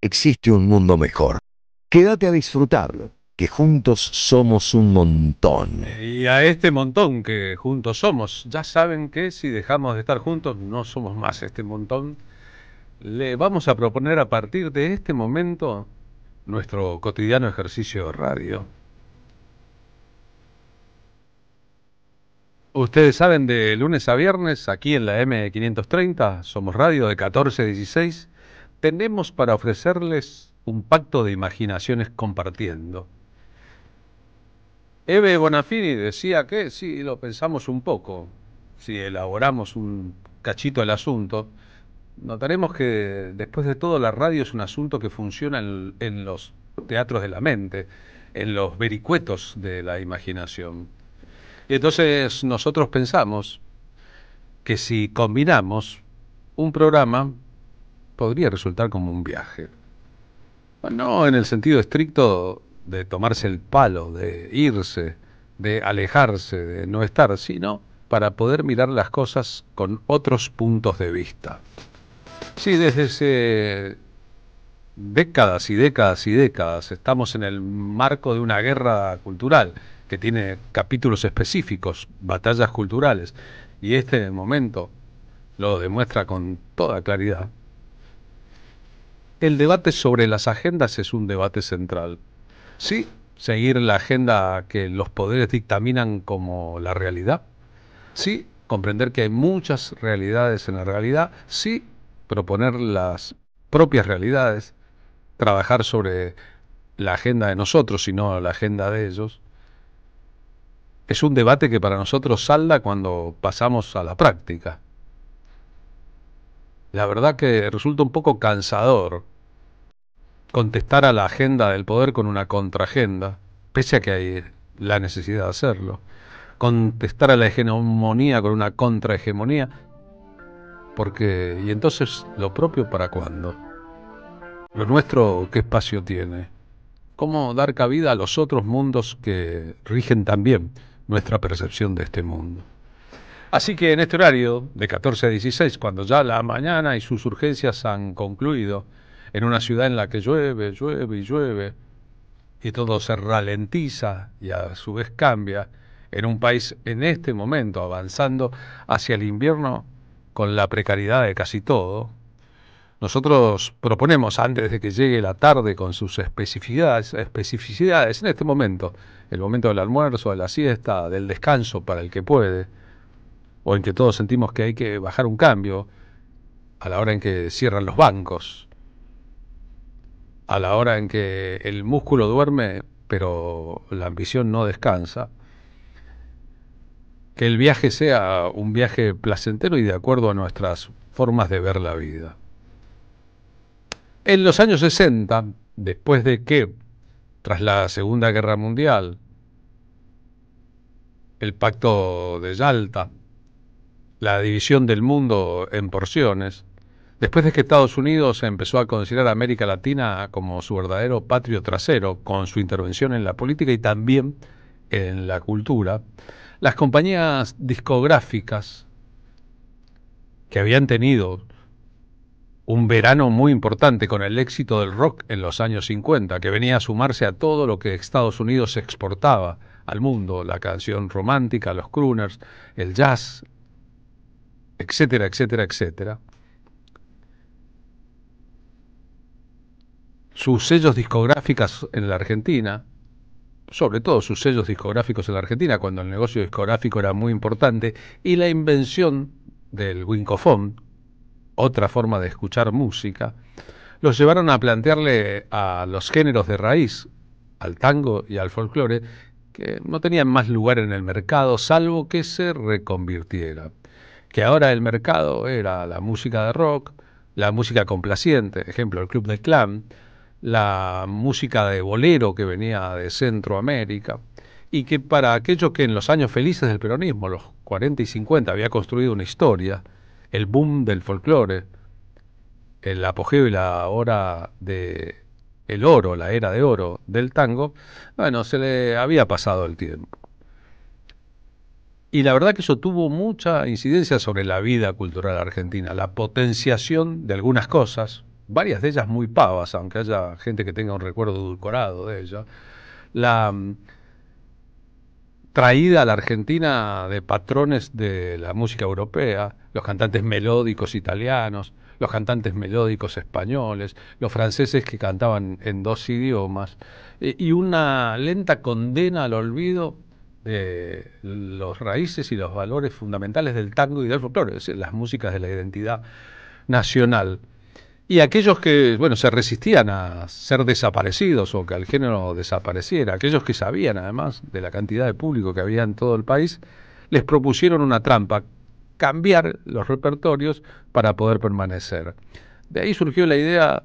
existe un mundo mejor. Quédate a disfrutarlo, que juntos somos un montón. Y a este montón que juntos somos, ya saben que si dejamos de estar juntos no somos más este montón. Le vamos a proponer a partir de este momento nuestro cotidiano ejercicio de radio. Ustedes saben, de lunes a viernes, aquí en la M530, somos radio de 14 a 16, tenemos para ofrecerles un pacto de imaginaciones compartiendo. Eve Bonafini decía que si lo pensamos un poco, si elaboramos un cachito del asunto, notaremos que después de todo la radio es un asunto que funciona en los teatros de la mente, en los vericuetos de la imaginación. Y entonces nosotros pensamos que si combinamos un programa podría resultar como un viaje. No en el sentido estricto de tomarse el palo, de irse, de alejarse, de no estar, sino para poder mirar las cosas con otros puntos de vista. Sí, desde hace décadas y décadas y décadas estamos en el marco de una guerra cultural que tiene capítulos específicos, batallas culturales, y este momento lo demuestra con toda claridad. El debate sobre las agendas es un debate central. Sí, seguir la agenda que los poderes dictaminan como la realidad. Sí, comprender que hay muchas realidades en la realidad. Sí, proponer las propias realidades. Trabajar sobre la agenda de nosotros y no la agenda de ellos. Es un debate que para nosotros salda cuando pasamos a la práctica. La verdad que resulta un poco cansador contestar a la agenda del poder con una contraagenda, pese a que hay la necesidad de hacerlo. Contestar a la hegemonía con una contrahegemonía, porque, ¿y entonces lo propio para cuándo? ¿Lo nuestro qué espacio tiene? ¿Cómo dar cabida a los otros mundos que rigen también nuestra percepción de este mundo? Así que en este horario, de 14 a 16, cuando ya la mañana y sus urgencias han concluido, en una ciudad en la que llueve, llueve y llueve, y todo se ralentiza y a su vez cambia, en un país en este momento avanzando hacia el invierno con la precariedad de casi todo, nosotros proponemos, antes de que llegue la tarde con sus especificidades en este momento, el momento del almuerzo, de la siesta, del descanso para el que puede, o en que todos sentimos que hay que bajar un cambio, a la hora en que cierran los bancos, a la hora en que el músculo duerme, pero la ambición no descansa, que el viaje sea un viaje placentero y de acuerdo a nuestras formas de ver la vida. En los años 60, después de que, tras la Segunda Guerra Mundial, el Pacto de Yalta, la división del mundo en porciones, después de que Estados Unidos empezó a considerar a América Latina como su verdadero patrio trasero, con su intervención en la política y también en la cultura, las compañías discográficas que habían tenido un verano muy importante con el éxito del rock en los años 50, que venía a sumarse a todo lo que Estados Unidos exportaba al mundo, la canción romántica, los crooners, el jazz, etcétera, etcétera, etcétera. Sus sellos discográficos en la Argentina, sobre todo sus sellos discográficos en la Argentina, cuando el negocio discográfico era muy importante, y la invención del Wincofone, otra forma de escuchar música, los llevaron a plantearle a los géneros de raíz, al tango y al folclore, que no tenían más lugar en el mercado salvo que se reconvirtiera. Que ahora el mercado era la música de rock, la música complaciente, ejemplo, el Club del Clan, la música de bolero que venía de Centroamérica, y que para aquello que en los años felices del peronismo, los 40 y 50, había construido una historia, el boom del folclore, el apogeo y la hora de el oro, la era de oro del tango, bueno, se le había pasado el tiempo. Y la verdad que eso tuvo mucha incidencia sobre la vida cultural argentina, la potenciación de algunas cosas, varias de ellas muy pavas, aunque haya gente que tenga un recuerdo edulcorado de ellas, la traída a la Argentina de patrones de la música europea, los cantantes melódicos italianos, los cantantes melódicos españoles, los franceses que cantaban en dos idiomas, y una lenta condena al olvido de los raíces y los valores fundamentales del tango y del folclore, es decir, las músicas de la identidad nacional. Y aquellos que, bueno, se resistían a ser desaparecidos o que el género desapareciera, aquellos que sabían además de la cantidad de público que había en todo el país, les propusieron una trampa, cambiar los repertorios para poder permanecer. De ahí surgió la idea,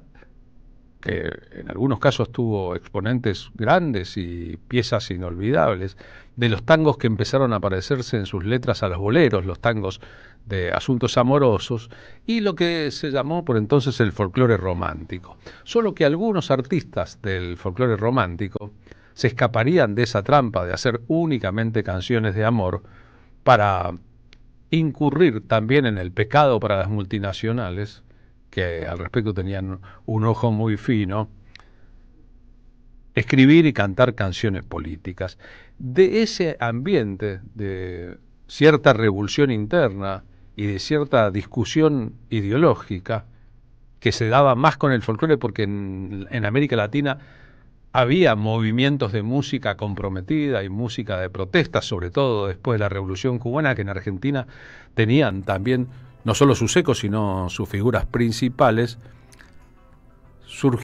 que en algunos casos tuvo exponentes grandes y piezas inolvidables, de los tangos que empezaron a parecerse en sus letras a los boleros, los tangos de asuntos amorosos, y lo que se llamó por entonces el folclore romántico. Solo que algunos artistas del folclore romántico se escaparían de esa trampa de hacer únicamente canciones de amor para incurrir también en el pecado para las multinacionales, que al respecto tenían un ojo muy fino, escribir y cantar canciones políticas. De ese ambiente de cierta revolución interna y de cierta discusión ideológica que se daba más con el folclore, porque en América Latina había movimientos de música comprometida y música de protesta, sobre todo después de la Revolución Cubana, que en Argentina tenían también no solo sus ecos, sino sus figuras principales, surgió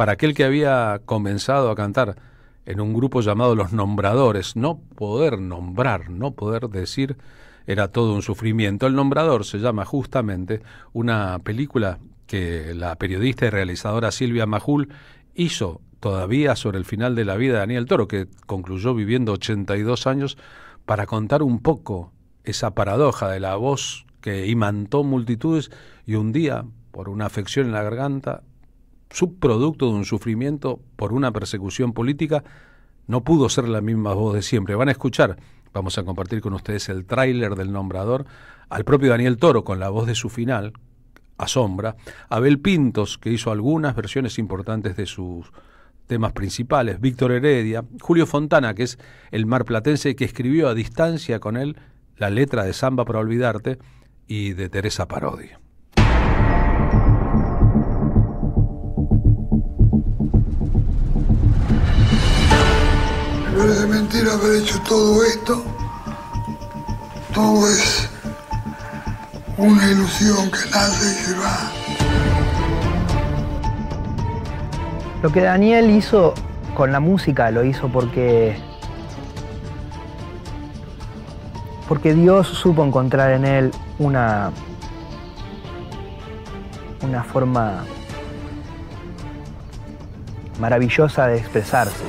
para aquel que había comenzado a cantar en un grupo llamado Los Nombradores, no poder nombrar, no poder decir, era todo un sufrimiento. El Nombrador se llama justamente una película que la periodista y realizadora Silvia Majul hizo todavía sobre el final de la vida de Daniel Toro, que concluyó viviendo 82 años, para contar un poco esa paradoja de la voz que imantó multitudes y un día, por una afección en la garganta, subproducto de un sufrimiento por una persecución política, no pudo ser la misma voz de siempre. Van a escuchar, vamos a compartir con ustedes el tráiler del Nombrador, al propio Daniel Toro con la voz de su final, Asombra, Abel Pintos, que hizo algunas versiones importantes de sus temas principales, Víctor Heredia, Julio Fontana, que es el marplatense que escribió a distancia con él la letra de Samba para Olvidarte, y de Teresa Parodi. Me parece mentira haber hecho todo esto. Todo es una ilusión que nace y se va. Lo que Daniel hizo con la música lo hizo porque Dios supo encontrar en él una forma maravillosa de expresarse.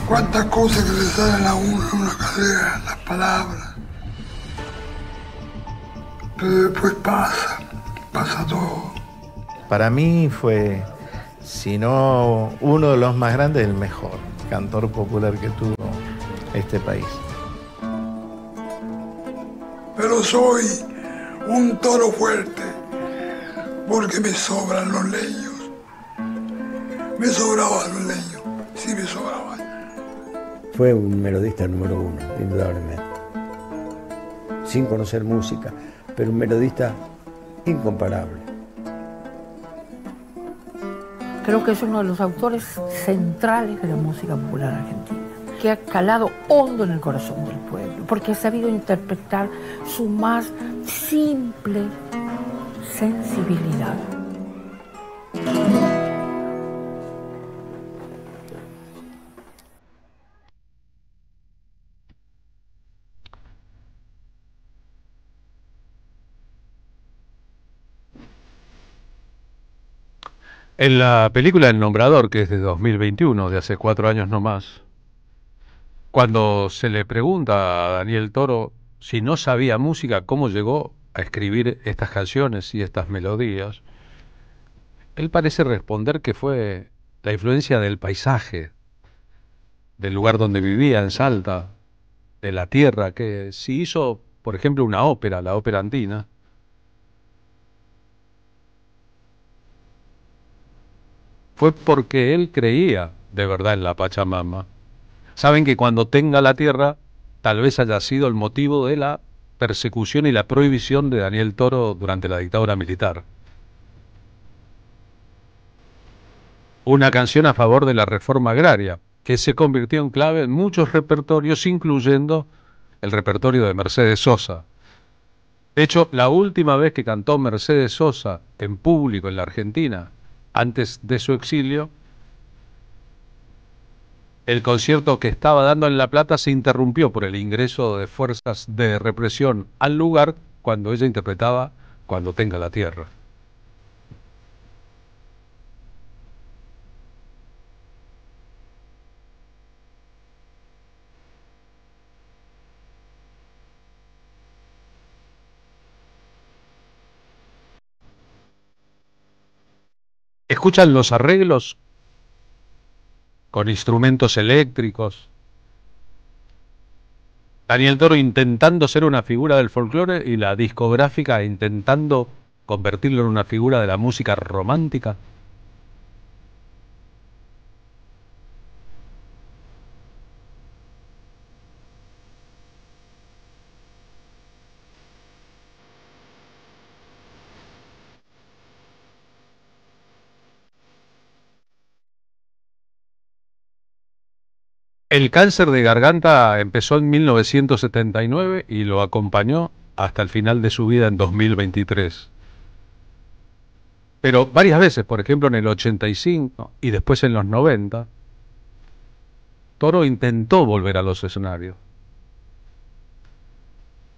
Cuántas cosas que le salen a uno en una carrera, las palabras. Pero después pasa todo. Para mí fue, si no uno de los más grandes, el mejor cantor popular que tuvo este país. Pero soy un toro fuerte, porque me sobran los leños. Me sobraban los leños, sí me sobraban. Fue un melodista número uno, indudablemente. Sin conocer música, pero un melodista incomparable. Creo que es uno de los autores centrales de la música popular argentina, que ha calado hondo en el corazón del pueblo, porque ha sabido interpretar su más simple sensibilidad. En la película El Nombrador, que es de 2021, de hace 4 años no más, cuando se le pregunta a Daniel Toro si no sabía música, cómo llegó a escribir estas canciones y estas melodías, él parece responder que fue la influencia del paisaje, del lugar donde vivía, en Salta, de la tierra, que si hizo, por ejemplo, una ópera, la ópera andina, fue porque él creía de verdad en la Pachamama. Saben que cuando tenga la tierra, tal vez haya sido el motivo de la persecución y la prohibición de Daniel Toro durante la dictadura militar. Una canción a favor de la reforma agraria, que se convirtió en clave en muchos repertorios, incluyendo el repertorio de Mercedes Sosa. De hecho, la última vez que cantó Mercedes Sosa en público en la Argentina, antes de su exilio, el concierto que estaba dando en La Plata se interrumpió por el ingreso de fuerzas de represión al lugar cuando ella interpretaba Cuando tenga la tierra. ¿Escuchan los arreglos con instrumentos eléctricos? Daniel Toro intentando ser una figura del folclore y la discográfica intentando convertirlo en una figura de la música romántica. El cáncer de garganta empezó en 1979 y lo acompañó hasta el final de su vida en 2023. Pero varias veces, por ejemplo en el 85 y después en los 90, Toro intentó volver a los escenarios.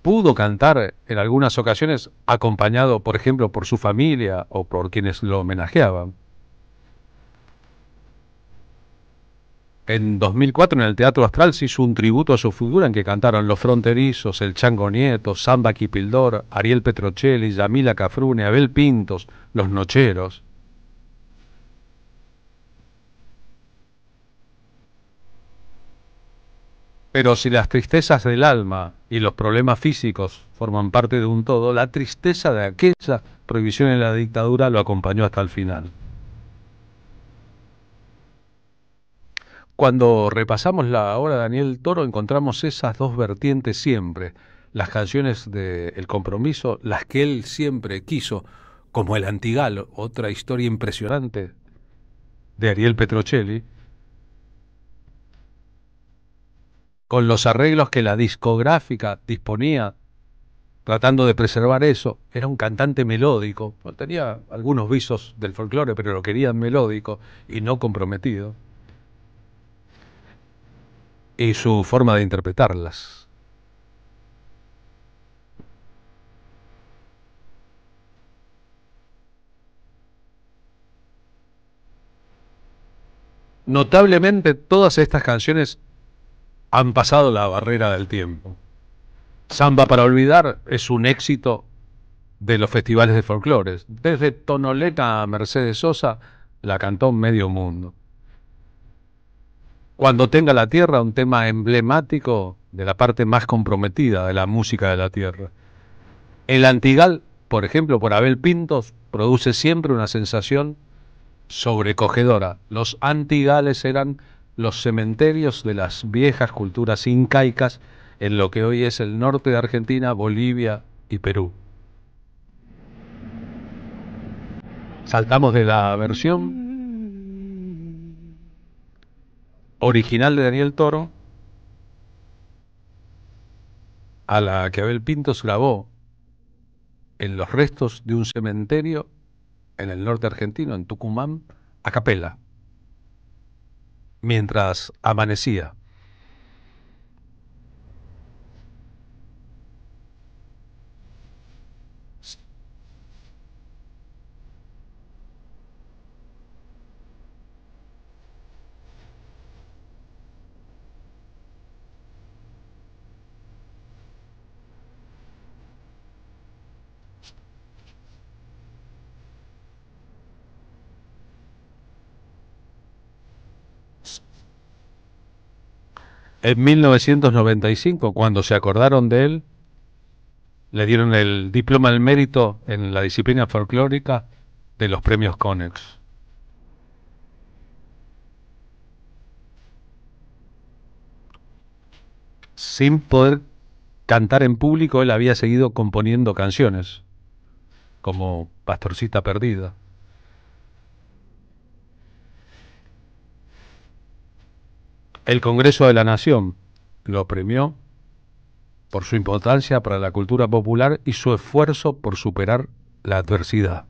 Pudo cantar en algunas ocasiones acompañado, por ejemplo, por su familia o por quienes lo homenajeaban. En 2004 en el Teatro Astral se hizo un tributo a su figura en que cantaron Los Fronterizos, El Chango Nieto, Samba Kipildor, Ariel Petrocelli, Yamila Cafrune, Abel Pintos, Los Nocheros. Pero si las tristezas del alma y los problemas físicos forman parte de un todo, la tristeza de aquella prohibición en la dictadura lo acompañó hasta el final. Cuando repasamos la obra de Daniel Toro encontramos esas dos vertientes siempre, las canciones de El Compromiso, las que él siempre quiso, como El Antigal, otra historia impresionante de Ariel Petrocelli, con los arreglos que la discográfica disponía, tratando de preservar eso. Era un cantante melódico, tenía algunos visos del folclore, pero lo querían melódico y no comprometido. Y su forma de interpretarlas. Notablemente todas estas canciones han pasado la barrera del tiempo. Samba para olvidar es un éxito de los festivales de folclores. Desde Tonoleta a Mercedes Sosa la cantó medio mundo. Cuando tenga la tierra, un tema emblemático de la parte más comprometida de la música de la tierra. El Antigal, por ejemplo, por Abel Pintos, produce siempre una sensación sobrecogedora. Los antigales eran los cementerios de las viejas culturas incaicas en lo que hoy es el norte de Argentina, Bolivia y Perú. Saltamos de la versión original de Daniel Toro a la que Abel Pintos grabó en los restos de un cementerio en el norte argentino, en Tucumán, a capela, mientras amanecía. En 1995, cuando se acordaron de él, le dieron el diploma al mérito en la disciplina folclórica de los premios Conex. Sin poder cantar en público, él había seguido componiendo canciones, como Pastorcita Perdida. El Congreso de la Nación lo premió por su importancia para la cultura popular y su esfuerzo por superar la adversidad.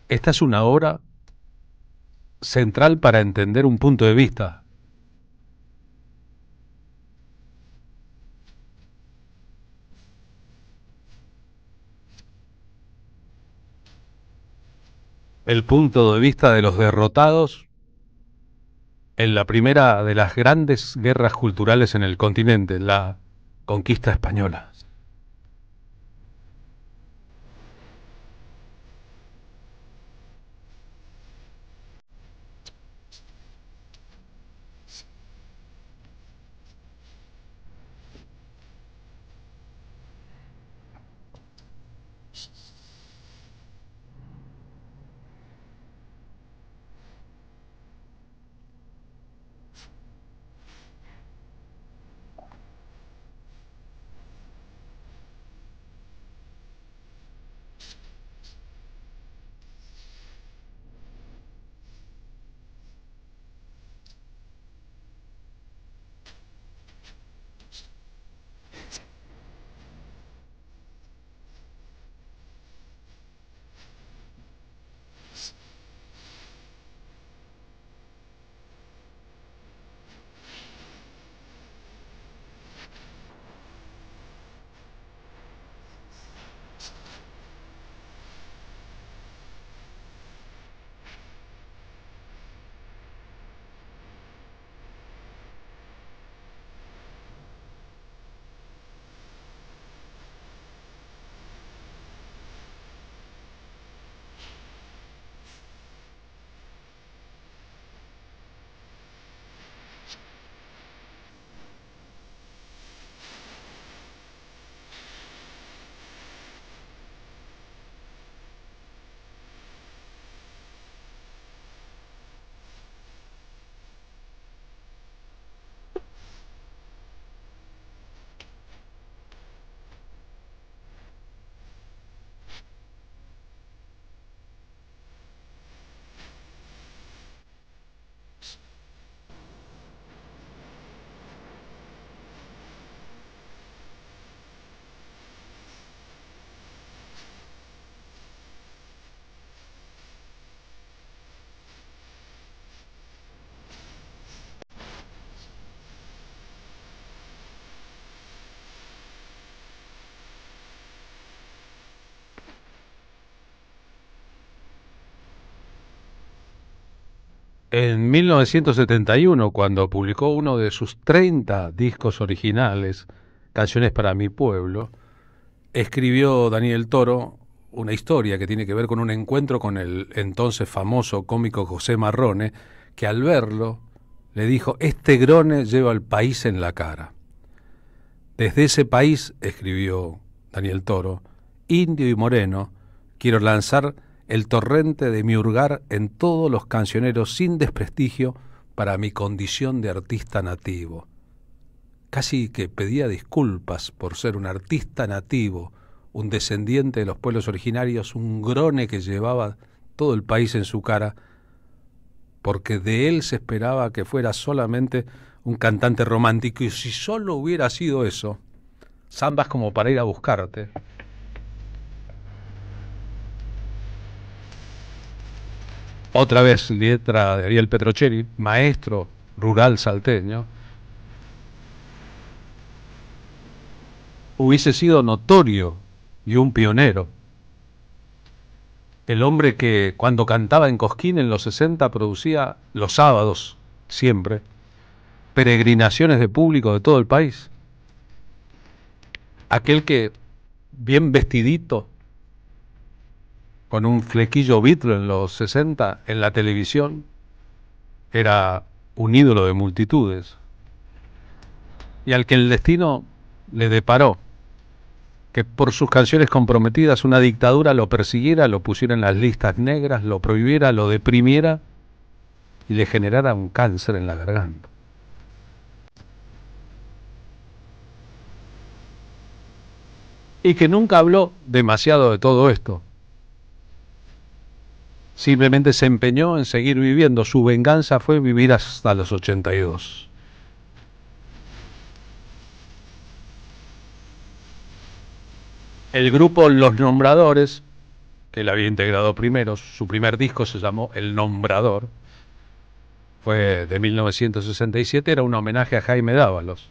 Esta es una obra central para entender un punto de vista. El punto de vista de los derrotados en la primera de las grandes guerras culturales en el continente, la conquista española. En 1971, cuando publicó uno de sus 30 discos originales, Canciones para mi pueblo, escribió Daniel Toro una historia que tiene que ver con un encuentro con el entonces famoso cómico José Marrone, que al verlo le dijo: este grone lleva al país en la cara. Desde ese país, escribió Daniel Toro, indio y moreno, quiero lanzar el torrente de mi hurgar en todos los cancioneros sin desprestigio para mi condición de artista nativo. Casi que pedía disculpas por ser un artista nativo, un descendiente de los pueblos originarios, un grone que llevaba todo el país en su cara, porque de él se esperaba que fuera solamente un cantante romántico, y si solo hubiera sido eso, zambas como para ir a buscarte. Otra vez letra de Ariel Petrocelli, maestro rural salteño, hubiese sido notorio y un pionero. El hombre que cuando cantaba en Cosquín en los 60 producía los sábados, siempre, peregrinaciones de público de todo el país. Aquel que, bien vestidito, con un flequillo Beatle en los 60, en la televisión, era un ídolo de multitudes. Y al que el destino le deparó que por sus canciones comprometidas una dictadura lo persiguiera, lo pusiera en las listas negras, lo prohibiera, lo deprimiera y le generara un cáncer en la garganta. Y que nunca habló demasiado de todo esto. Simplemente se empeñó en seguir viviendo. Su venganza fue vivir hasta los 82. El grupo Los Nombradores, que él había integrado primero, su primer disco se llamó El Nombrador, fue de 1967, era un homenaje a Jaime Dávalos.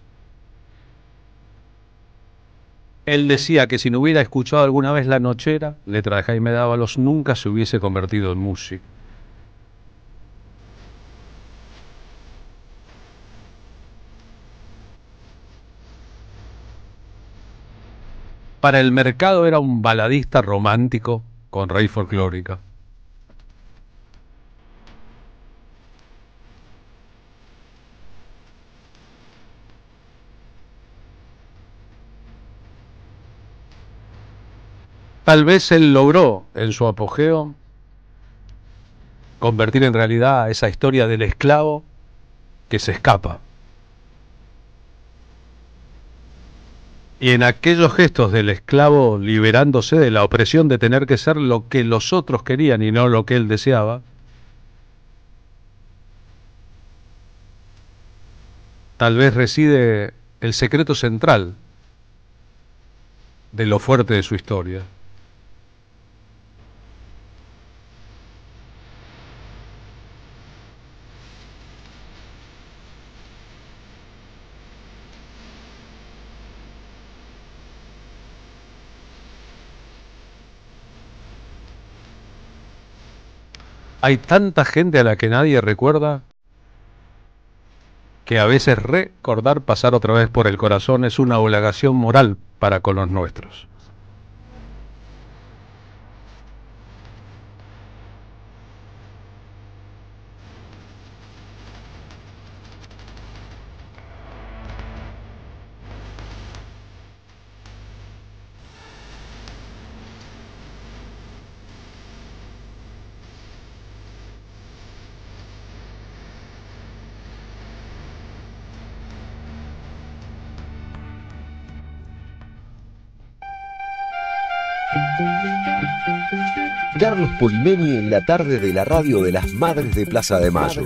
Él decía que si no hubiera escuchado alguna vez La Nochera, letra de Jaime Dávalos, nunca se hubiese convertido en músico. Para el mercado era un baladista romántico con raíz folclórica. Tal vez él logró, en su apogeo, convertir en realidad esa historia del esclavo que se escapa. Y en aquellos gestos del esclavo liberándose de la opresión de tener que ser lo que los otros querían y no lo que él deseaba, tal vez reside el secreto central de lo fuerte de su historia. Hay tanta gente a la que nadie recuerda que a veces recordar pasar otra vez por el corazón es una obligación moral para con los nuestros. Carlos Polimeni en la tarde de la radio de las Madres de Plaza de Mayo.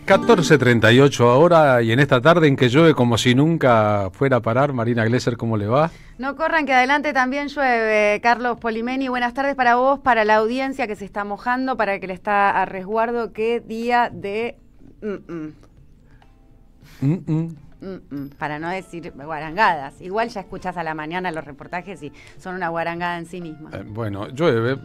14:38 ahora, y en esta tarde en que llueve como si nunca fuera a parar. Marina Glesser, ¿cómo le va? No corran, que adelante también llueve. Carlos Polimeni, buenas tardes para vos, para la audiencia que se está mojando, para el que le está a resguardo. Qué día de... para no decir guarangadas. Igual ya escuchás a la mañana los reportajes y son una guarangada en sí misma. Bueno, llueve,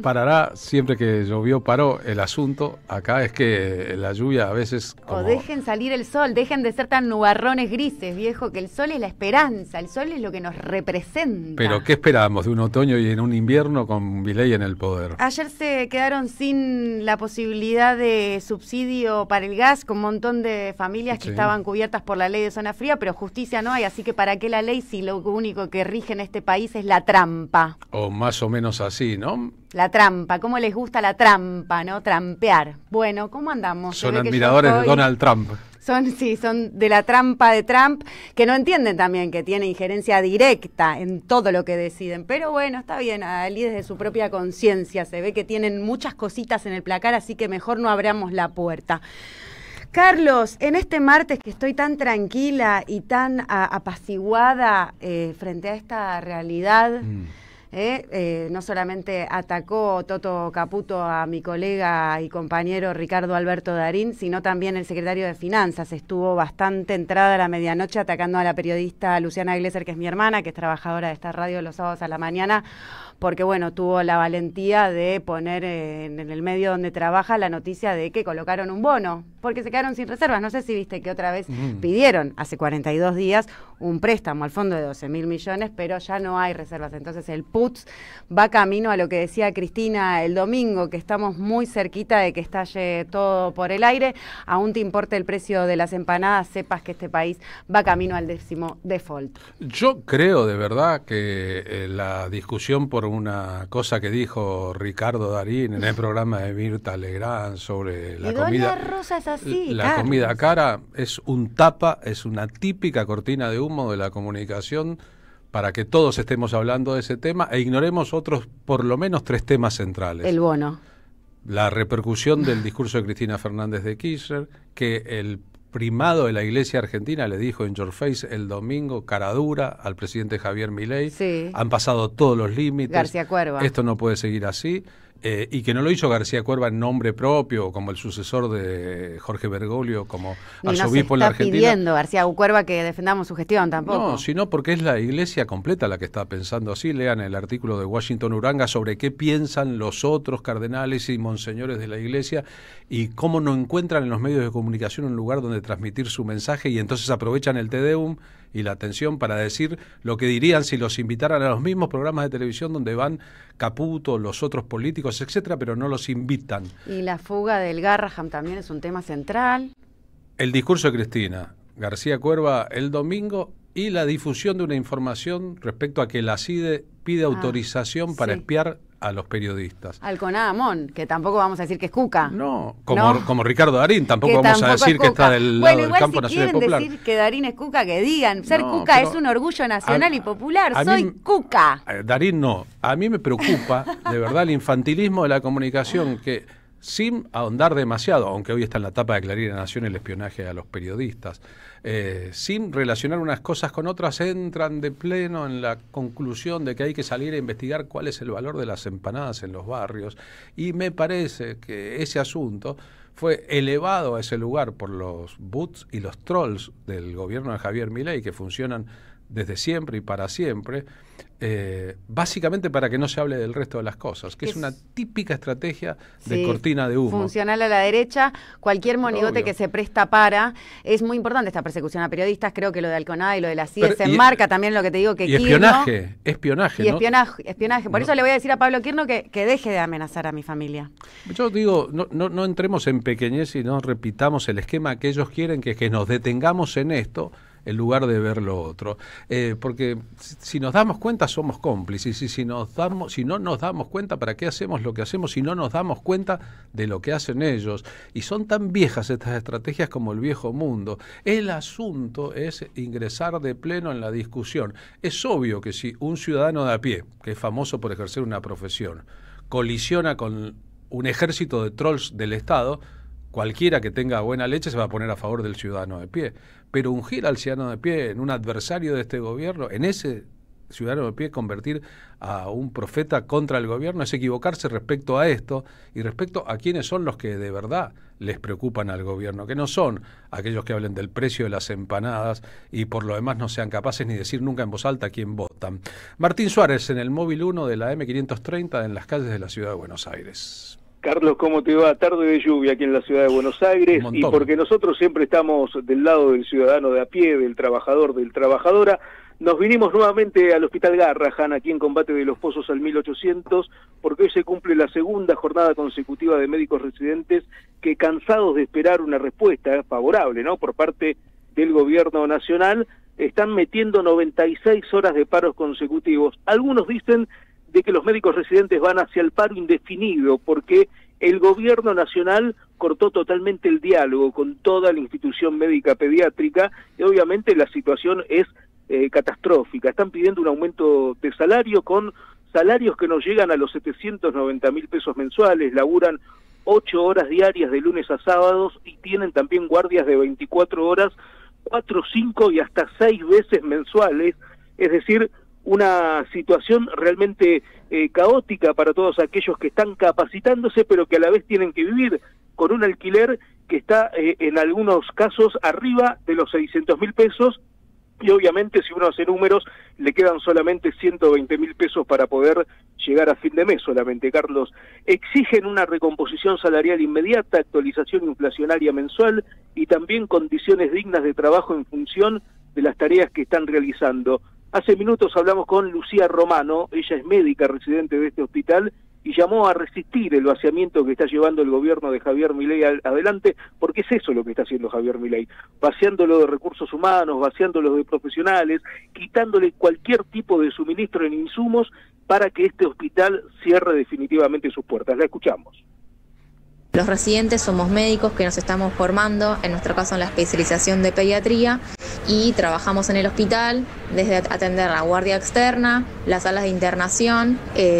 parará, siempre que llovió paró. El asunto acá es que la lluvia a veces... O dejen salir el sol, dejen de ser tan nubarrones grises, viejo, que el sol es la esperanza, el sol es lo que nos representa. Pero ¿qué esperábamos de un otoño y en un invierno con Milei en el poder? Ayer se quedaron sin la posibilidad de subsidio para el gas con un montón de familias que estaban cubiertas por la ley de zona fría, pero justicia no hay, así que ¿para qué la ley si lo único que rige en este país es la trampa? O más o menos así, ¿no? La trampa, ¿cómo les gusta la trampa, no? Trampear. Bueno, ¿cómo andamos? Son admiradores de Donald Trump. Son de la trampa de Trump, que no entienden también que tiene injerencia directa en todo lo que deciden. Pero bueno, está bien, Ali desde su propia conciencia se ve que tienen muchas cositas en el placar, así que mejor no abramos la puerta. Carlos, en este martes que estoy tan tranquila y tan apaciguada frente a esta realidad... no solamente atacó Toto Caputo a mi colega y compañero Ricardo Alberto Darín, sino también el secretario de Finanzas. Estuvo bastante entrada a la medianoche atacando a la periodista Luciana Glesser, que es mi hermana, que es trabajadora de esta radio los sábados a la mañana, porque bueno, tuvo la valentía de poner en el medio donde trabaja la noticia de que colocaron un bono, porque se quedaron sin reservas. No sé si viste que otra vez pidieron hace 42 días un préstamo al fondo de 12.000 millones, pero ya no hay reservas. Entonces el PUTS va camino a lo que decía Cristina el domingo, que estamos muy cerquita de que estalle todo por el aire. Aún te importe el precio de las empanadas, sepas que este país va camino al 10º default. Yo creo de verdad que la discusión por una cosa que dijo Ricardo Darín en el programa de Mirta Legrand sobre la comida... Doña Rosa es así, la Carlos. Comida cara es un tapa, es una típica cortina de humo de la comunicación para que todos estemos hablando de ese tema e ignoremos otros, por lo menos 3 temas centrales. El bono. La repercusión del discurso de Cristina Fernández de Kirchner, que el primado de la Iglesia Argentina le dijo en your face el domingo, cara dura, al presidente Javier Milei. Sí. Han pasado todos los límites. García Cuerva. Esto no puede seguir así. Y que no lo hizo García Cuerva en nombre propio, como el sucesor de Jorge Bergoglio, como arzobispo en la Argentina. No está pidiendo García Cuerva que defendamos su gestión tampoco. No, sino porque es la Iglesia completa la que está pensando así. Lean el artículo de Washington Uranga sobre qué piensan los otros cardenales y monseñores de la Iglesia y cómo no encuentran en los medios de comunicación un lugar donde transmitir su mensaje y entonces aprovechan el Te Deum y la atención para decir lo que dirían si los invitaran a los mismos programas de televisión donde van Caputo, los otros políticos, etcétera, pero no los invitan. Y la fuga del Garraham también es un tema central. El discurso de Cristina García Cuerva el domingo y la difusión de una información respecto a que la CIDE pide autorización para espiar a los periodistas. Al CONADAMON, que tampoco vamos a decir que es Cuca. No, como Ricardo Darín, tampoco vamos a decir que está del lado del campo nacional y popular. Bueno, igual si quieren decir que Darín es Cuca, que digan. Ser Cuca es un orgullo nacional y popular. Soy Cuca. Darín no. A mí me preocupa, de verdad, el infantilismo de la comunicación que, sin ahondar demasiado, aunque hoy está en la tapa de Clarín la Nación el espionaje a los periodistas, sin relacionar unas cosas con otras, entran de pleno en la conclusión de que hay que salir a investigar cuál es el valor de las empanadas en los barrios. Y me parece que ese asunto fue elevado a ese lugar por los bots y los trolls del gobierno de Javier Milei, que funcionan desde siempre y para siempre, básicamente para que no se hable del resto de las cosas, que es una típica estrategia de cortina de humo. Funcional a la derecha, cualquier monigote que se presta para. Es muy importante esta persecución a periodistas, creo que lo de Alconada y lo de la CIDE se enmarca también lo que te digo que espionaje, y ¿no? espionaje. Por eso le voy a decir a Pablo Quirno que deje de amenazar a mi familia. Yo digo, no entremos en pequeñez y no repitamos el esquema que ellos quieren, que es que nos detengamos en esto en lugar de ver lo otro, porque si nos damos cuenta somos cómplices y si no nos damos cuenta, ¿para qué hacemos lo que hacemos si no nos damos cuenta de lo que hacen ellos? Y son tan viejas estas estrategias como el viejo mundo. El asunto es ingresar de pleno en la discusión. Es obvio que si un ciudadano de a pie, que es famoso por ejercer una profesión, colisiona con un ejército de trolls del Estado, cualquiera que tenga buena leche se va a poner a favor del ciudadano de pie. Pero ungir al ciudadano de pie en un adversario de este gobierno, en ese ciudadano de pie convertir a un profeta contra el gobierno, es equivocarse respecto a esto y respecto a quiénes son los que de verdad les preocupan al gobierno, que no son aquellos que hablen del precio de las empanadas y por lo demás no sean capaces ni decir nunca en voz alta a quién votan. Martín Suárez en el móvil 1 de la M530 en las calles de la ciudad de Buenos Aires. Carlos, ¿cómo te va? Tarde de lluvia aquí en la ciudad de Buenos Aires, y porque nosotros siempre estamos del lado del ciudadano de a pie, del trabajador, del trabajadora, nos vinimos nuevamente al Hospital Garrahan, aquí en Combate de los Pozos al 1800, porque hoy se cumple la segunda jornada consecutiva de médicos residentes que, cansados de esperar una respuesta favorable, ¿no?, por parte del gobierno nacional, están metiendo 96 horas de paros consecutivos. Algunos dicen de que los médicos residentes van hacia el paro indefinido, porque el gobierno nacional cortó totalmente el diálogo con toda la institución médica pediátrica, y obviamente la situación es catastrófica. Están pidiendo un aumento de salario, con salarios que no llegan a los 790.000 pesos mensuales, laburan 8 horas diarias de lunes a sábados y tienen también guardias de 24 horas, 4, 5 y hasta 6 veces mensuales, es decir, una situación realmente caótica para todos aquellos que están capacitándose, pero que a la vez tienen que vivir con un alquiler que está en algunos casos arriba de los 600.000 pesos, y obviamente si uno hace números le quedan solamente 120.000 pesos para poder llegar a fin de mes solamente, Carlos. Exigen una recomposición salarial inmediata, actualización inflacionaria mensual y también condiciones dignas de trabajo en función de las tareas que están realizando. Hace minutos hablamos con Lucía Romano, ella es médica residente de este hospital y llamó a resistir el vaciamiento que está llevando el gobierno de Javier Milei adelante, porque es eso lo que está haciendo Javier Milei, vaciándolo de recursos humanos, vaciándolo de profesionales, quitándole cualquier tipo de suministro en insumos para que este hospital cierre definitivamente sus puertas. La escuchamos. Los residentes somos médicos que nos estamos formando, en nuestro caso en la especialización de pediatría, y trabajamos en el hospital desde atender la guardia externa, las salas de internación,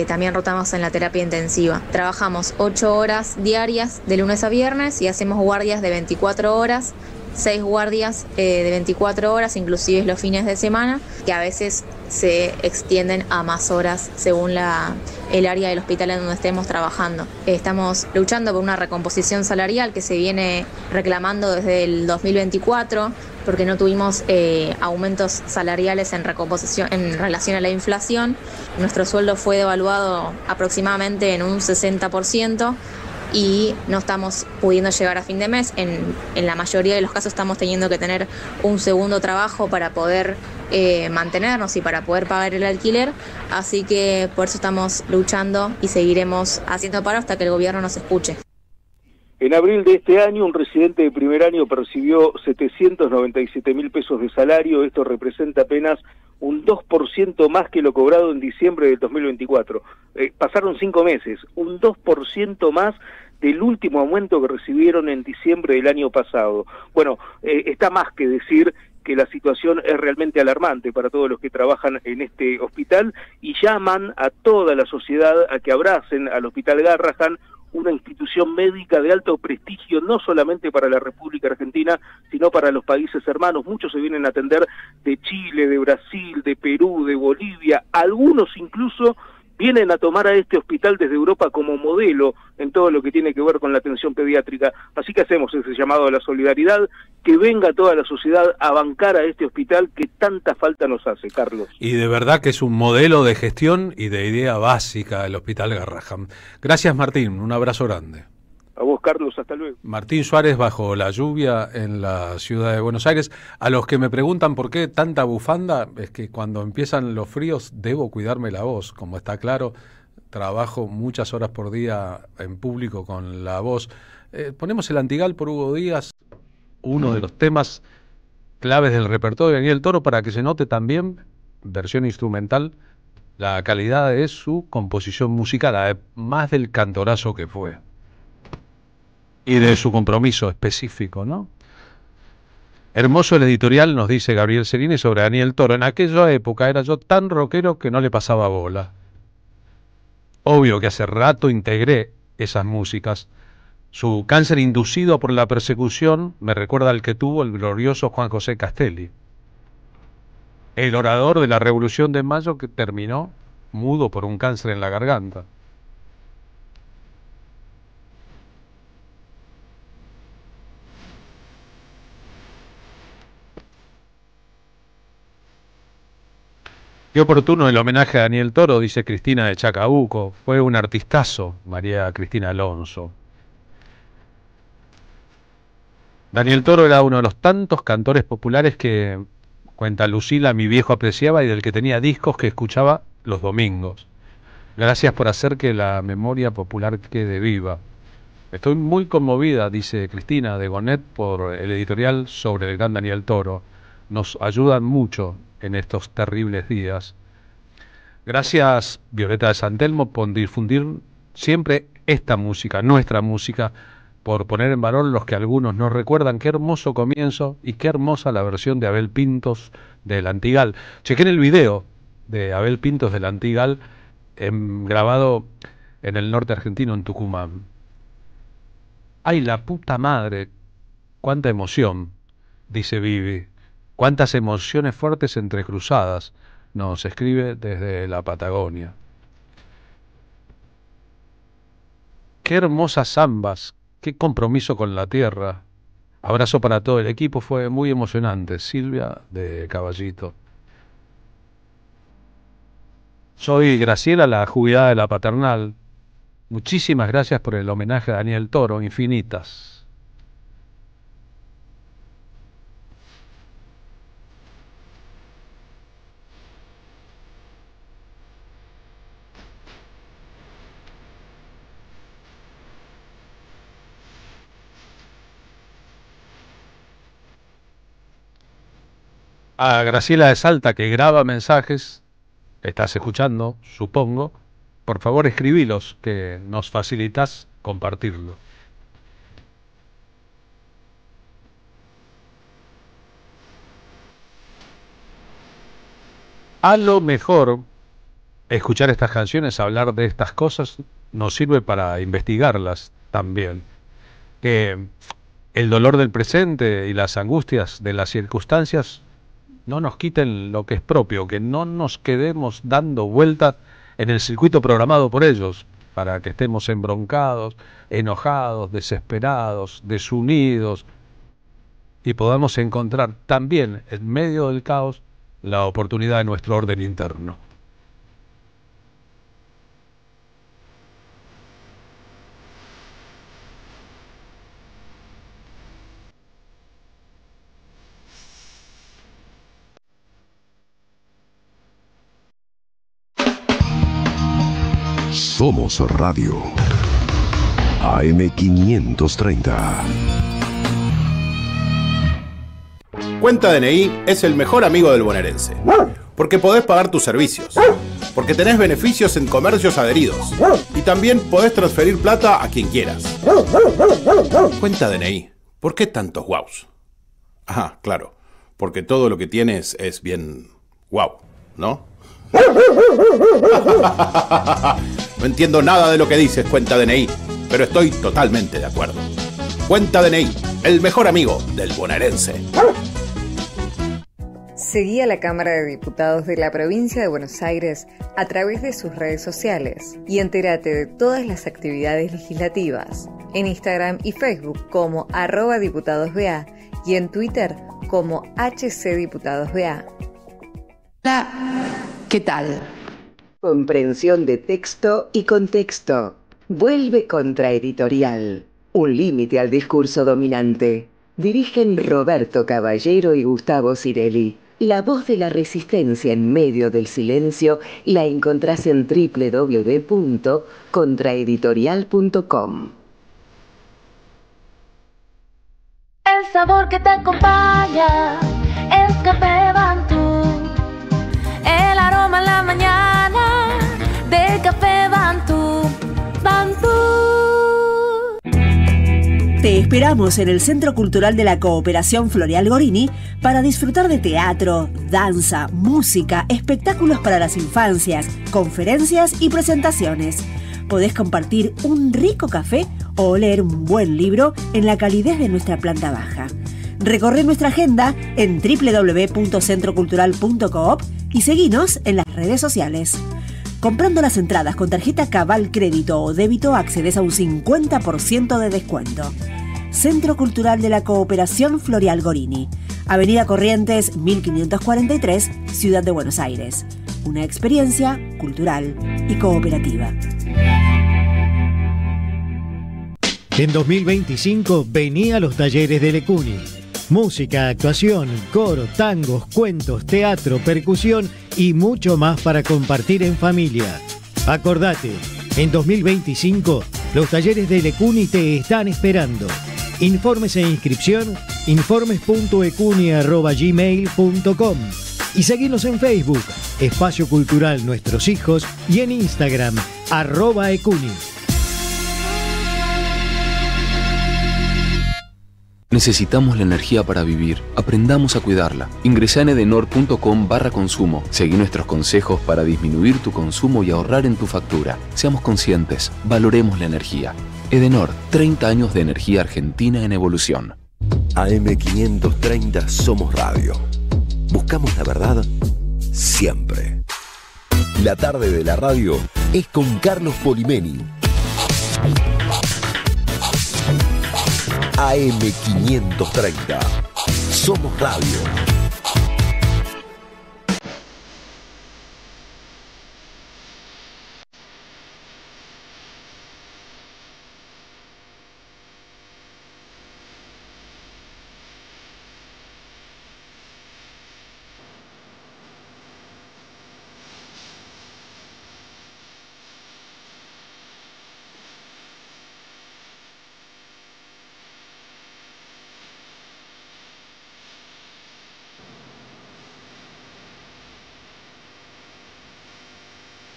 también rotamos en la terapia intensiva. Trabajamos 8 horas diarias de lunes a viernes y hacemos guardias de 24 horas, 6 guardias de 24 horas, inclusive los fines de semana, que a veces se extienden a más horas según el área del hospital en donde estemos trabajando. Estamos luchando por una recomposición salarial que se viene reclamando desde el 2024, porque no tuvimos aumentos salariales en recomposición en relación a la inflación. Nuestro sueldo fue devaluado aproximadamente en un 60%. Y no estamos pudiendo llegar a fin de mes. En la mayoría de los casos estamos teniendo que tener un segundo trabajo para poder mantenernos y para poder pagar el alquiler, así que por eso estamos luchando y seguiremos haciendo paro hasta que el gobierno nos escuche. En abril de este año, un residente de primer año percibió 797.000 pesos de salario. Esto representa apenas un 2% más que lo cobrado en diciembre del 2024. Pasaron 5 meses, un 2% más del último aumento que recibieron en diciembre del año pasado. Bueno, está más que decir que la situación es realmente alarmante para todos los que trabajan en este hospital, y llaman a toda la sociedad a que abracen al Hospital Garrahan, una institución médica de alto prestigio, no solamente para la República Argentina, sino para los países hermanos. Muchos se vienen a atender de Chile, de Brasil, de Perú, de Bolivia, algunos incluso vienen a tomar a este hospital desde Europa como modelo en todo lo que tiene que ver con la atención pediátrica. Así que hacemos ese llamado a la solidaridad, que venga toda la sociedad a bancar a este hospital que tanta falta nos hace, Carlos. Y de verdad que es un modelo de gestión y de idea básica el Hospital Garrahan. Gracias, Martín, un abrazo grande. A vos, Carlos, hasta luego. Martín Suárez bajo la lluvia en la ciudad de Buenos Aires. A los que me preguntan por qué tanta bufanda, es que cuando empiezan los fríos debo cuidarme la voz. Como está claro, trabajo muchas horas por día en público con la voz. Ponemos el Antigal por Hugo Díaz, uno de los temas claves del repertorio de Daniel Toro, para que se note también, versión instrumental, la calidad de su composición musical, además del cantorazo que fue. Y de su compromiso específico, ¿no? Hermoso el editorial, nos dice Gabriel Cerini sobre Daniel Toro. En aquella época era yo tan rockero que no le pasaba bola. Obvio que hace rato integré esas músicas. Su cáncer inducido por la persecución me recuerda al que tuvo el glorioso Juan José Castelli. el orador de la Revolución de Mayo que terminó mudo por un cáncer en la garganta. Qué oportuno el homenaje a Daniel Toro, dice Cristina de Chacabuco. Fue un artistazo, María Cristina Alonso. Daniel Toro era uno de los tantos cantores populares que, cuenta Lucila, mi viejo apreciaba y del que tenía discos que escuchaba los domingos. Gracias por hacer que la memoria popular quede viva. Estoy muy conmovida, dice Cristina de Gonet, por el editorial sobre el gran Daniel Toro. Nos ayudan mucho en estos terribles días. Gracias, Violeta de San Telmo, por difundir siempre esta música, nuestra música, por poner en valor los que algunos no recuerdan. Qué hermoso comienzo y qué hermosa la versión de Abel Pintos del Antigal. Chequen el video de Abel Pintos del Antigal, grabado en el norte argentino, en Tucumán. ¡Ay, la puta madre! ¡Cuánta emoción!, dice Vivi. ¡Cuántas emociones fuertes entrecruzadas!, nos escribe desde la Patagonia. ¡Qué hermosas zambas! ¡Qué compromiso con la tierra! Abrazo para todo el equipo, fue muy emocionante. Silvia de Caballito. Soy Graciela, la jubilada de la Paternal. Muchísimas gracias por el homenaje a Daniel Toro, infinitas. A Graciela de Salta, que graba mensajes, estás escuchando, supongo, por favor escribilos, que nos facilitas compartirlo. A lo mejor escuchar estas canciones, hablar de estas cosas, nos sirve para investigarlas también. Que el dolor del presente y las angustias de las circunstancias no nos quiten lo que es propio, que no nos quedemos dando vueltas en el circuito programado por ellos, para que estemos embroncados, enojados, desesperados, desunidos, y podamos encontrar también, en medio del caos, la oportunidad de nuestro orden interno. Somos Radio AM530. Cuenta DNI es el mejor amigo del bonaerense, porque podés pagar tus servicios, porque tenés beneficios en comercios adheridos y también podés transferir plata a quien quieras. Cuenta DNI, ¿por qué tantos guaus? Ajá, claro, porque todo lo que tienes es bien guau, ¿no? No entiendo nada de lo que dices, Cuenta DNI, pero estoy totalmente de acuerdo. Cuenta DNI, el mejor amigo del bonaerense. Seguí a la Cámara de Diputados de la Provincia de Buenos Aires a través de sus redes sociales y entérate de todas las actividades legislativas en Instagram y Facebook como @diputadosBA y en Twitter como HCDiputadosBA. Hola, ¿qué tal? Comprensión de texto y contexto. Vuelve Contraeditorial. Un límite al discurso dominante. Dirigen Roberto Caballero y Gustavo Cirelli. La voz de la resistencia en medio del silencio la encontrás en www.contraeditorial.com. El sabor que te acompaña es Café Bantú. El aroma en la mañana de Café Bantú. Bantú. Te esperamos en el Centro Cultural de la Cooperación Floreal Gorini para disfrutar de teatro, danza, música, espectáculos para las infancias, conferencias y presentaciones. Podés compartir un rico café o leer un buen libro en la calidez de nuestra planta baja. Recorre nuestra agenda en www.centrocultural.coop y seguinos en las redes sociales. Comprando las entradas con tarjeta Cabal Crédito o Débito accedes a un 50% de descuento. Centro Cultural de la Cooperación Florial Gorini, Avenida Corrientes 1543, Ciudad de Buenos Aires. Una experiencia cultural y cooperativa. En 2025 vení a los talleres de Lecuni. Música, actuación, coro, tangos, cuentos, teatro, percusión y mucho más para compartir en familia. Acordate, en 2025 los talleres de Lecuni te están esperando. Informes e inscripción, informes.ecuni@gmail.com y seguinos en Facebook, Espacio Cultural Nuestros Hijos, y en Instagram, @ecuni. Necesitamos la energía para vivir. Aprendamos a cuidarla. Ingresa en edenor.com/consumo. Seguí nuestros consejos para disminuir tu consumo y ahorrar en tu factura. Seamos conscientes. Valoremos la energía. Edenor, 30 años de energía argentina en evolución. AM530 Somos Radio. Buscamos la verdad siempre. La tarde de la radio es con Carlos Polimeni. AM530 Somos Radio.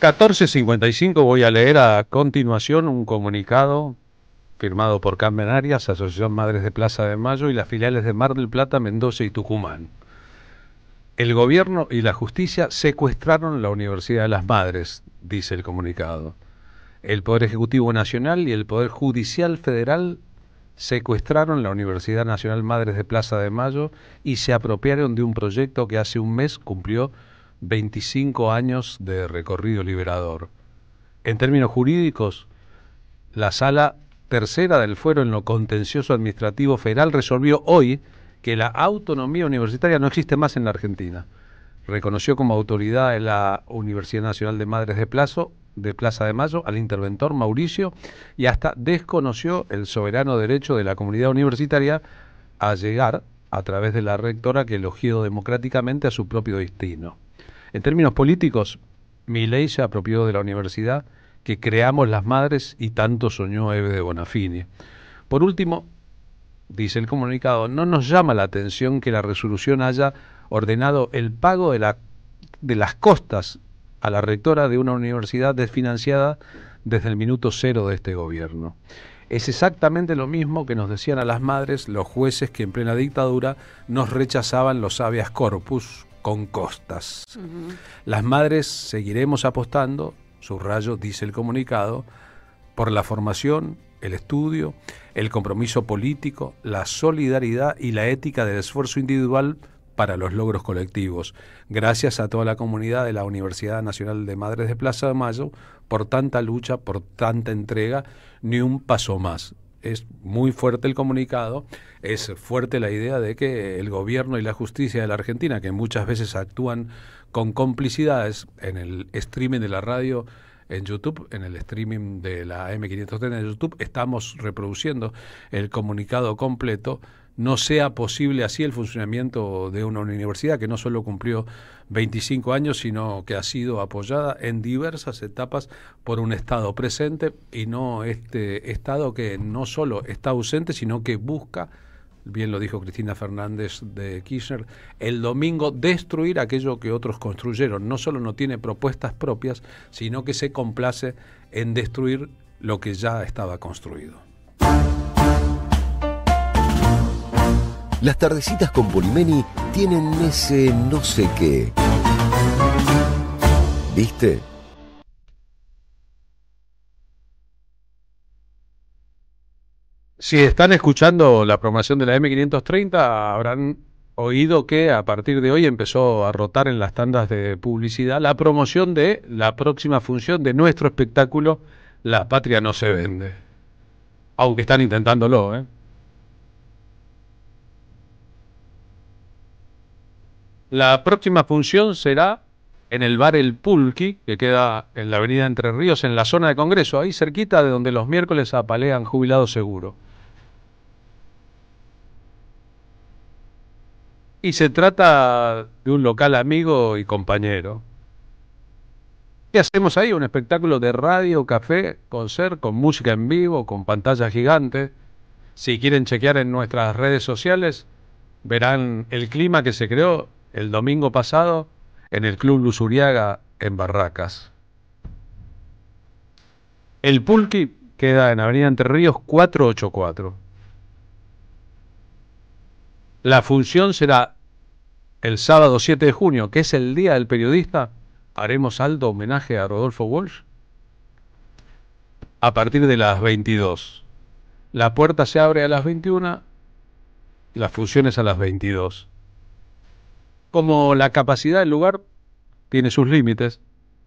(14:55) voy a leer a continuación un comunicado firmado por Carmen Arias, Asociación Madres de Plaza de Mayo y las filiales de Mar del Plata, Mendoza y Tucumán. El gobierno y la justicia secuestraron la Universidad de las Madres, dice el comunicado. El Poder Ejecutivo Nacional y el Poder Judicial Federal secuestraron la Universidad Nacional Madres de Plaza de Mayo y se apropiaron de un proyecto que hace un mes cumplió 25 años de recorrido liberador. En términos jurídicos, la Sala Tercera del Fuero en lo Contencioso Administrativo Federal resolvió hoy que la autonomía universitaria no existe más en la Argentina. Reconoció como autoridad de la Universidad Nacional de Madres de Plaza de Mayo al interventor Mauricio y hasta desconoció el soberano derecho de la comunidad universitaria a llegar, a través de la rectora que elogió democráticamente, a su propio destino. En términos políticos, Milei se apropió de la universidad que creamos las madres y tanto soñó Eve de Bonafini. Por último, dice el comunicado, no nos llama la atención que la resolución haya ordenado el pago de las costas a la rectora de una universidad desfinanciada desde el minuto cero de este gobierno. Es exactamente lo mismo que nos decían a las madres los jueces que en plena dictadura nos rechazaban los habeas corpus con costas. Las madres seguiremos apostando, subrayo, dice el comunicado, por la formación, el estudio, el compromiso político, la solidaridad y la ética del esfuerzo individual para los logros colectivos. Gracias a toda la comunidad de la Universidad Nacional de Madres de Plaza de Mayo por tanta lucha, por tanta entrega, ni un paso más. Es muy fuerte el comunicado, es fuerte la idea de que el gobierno y la justicia de la Argentina, que muchas veces actúan con complicidades en el streaming de la radio en YouTube, en el streaming de la M530 en YouTube, estamos reproduciendo el comunicado completo, no sea posible así el funcionamiento de una universidad que no solo cumplió 25 años, sino que ha sido apoyada en diversas etapas por un Estado presente y no este Estado que no solo está ausente, sino que busca, bien lo dijo Cristina Fernández de Kirchner, el domingo destruir aquello que otros construyeron. No solo no tiene propuestas propias, sino que se complace en destruir lo que ya estaba construido. Las tardecitas con Polimeni tienen ese no sé qué. ¿Viste? Si están escuchando la programación de la M530, habrán oído que a partir de hoy empezó a rotar en las tandas de publicidad la promoción de la próxima función de nuestro espectáculo La Patria no se vende. Aunque están intentándolo, ¿eh? La próxima función será en el bar El Pulqui, que queda en la avenida Entre Ríos, en la zona de Congreso, ahí cerquita de donde los miércoles apalean Jubilado Seguro. Y se trata de un local amigo y compañero. ¿Qué hacemos ahí? Un espectáculo de radio, café, concert, con música en vivo, con pantalla gigante. Si quieren chequear en nuestras redes sociales, verán el clima que se creó el domingo pasado en el Club Luzuriaga en Barracas. El Pulqui queda en Avenida Entre Ríos 484. La función será el sábado 7 de junio, que es el Día del Periodista. Haremos alto homenaje a Rodolfo Walsh a partir de las 22. La puerta se abre a las 21 y las funciones a las 22. Como la capacidad del lugar tiene sus límites,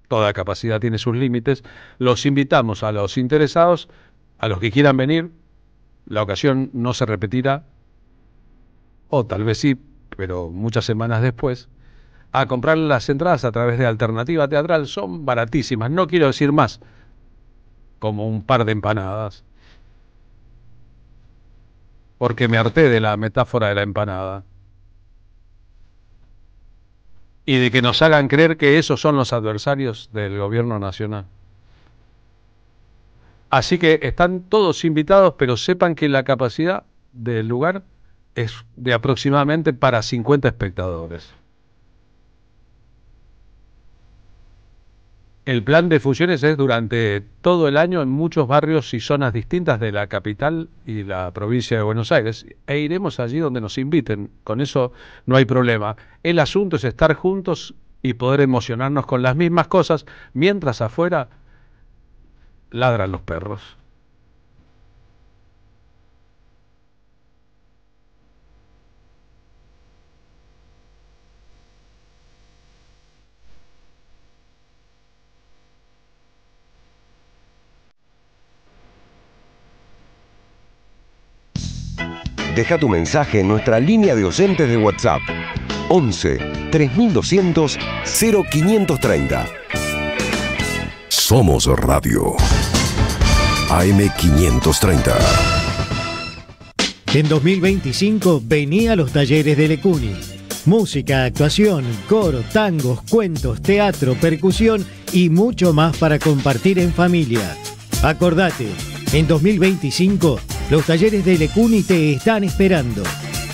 toda capacidad tiene sus límites, los invitamos a los interesados, a los que quieran venir. La ocasión no se repetirá, o tal vez sí, pero muchas semanas después, a comprar las entradas a través de Alternativa Teatral. Son baratísimas, no quiero decir más, como un par de empanadas, porque me harté de la metáfora de la empanada y de que nos hagan creer que esos son los adversarios del gobierno nacional. Así que están todos invitados, pero sepan que la capacidad del lugar es de aproximadamente para 50 espectadores. El plan de funciones es durante todo el año en muchos barrios y zonas distintas de la capital y la provincia de Buenos Aires, e iremos allí donde nos inviten. Con eso no hay problema. El asunto es estar juntos y poder emocionarnos con las mismas cosas, mientras afuera ladran los perros. Deja tu mensaje en nuestra línea de oyentes de WhatsApp 11 3200 0530. Somos Radio AM530. En 2025 vení a los talleres de Lecuni. Música, actuación, coro, tangos, cuentos, teatro, percusión y mucho más para compartir en familia. Acordate, en 2025 los talleres de Lecuni te están esperando.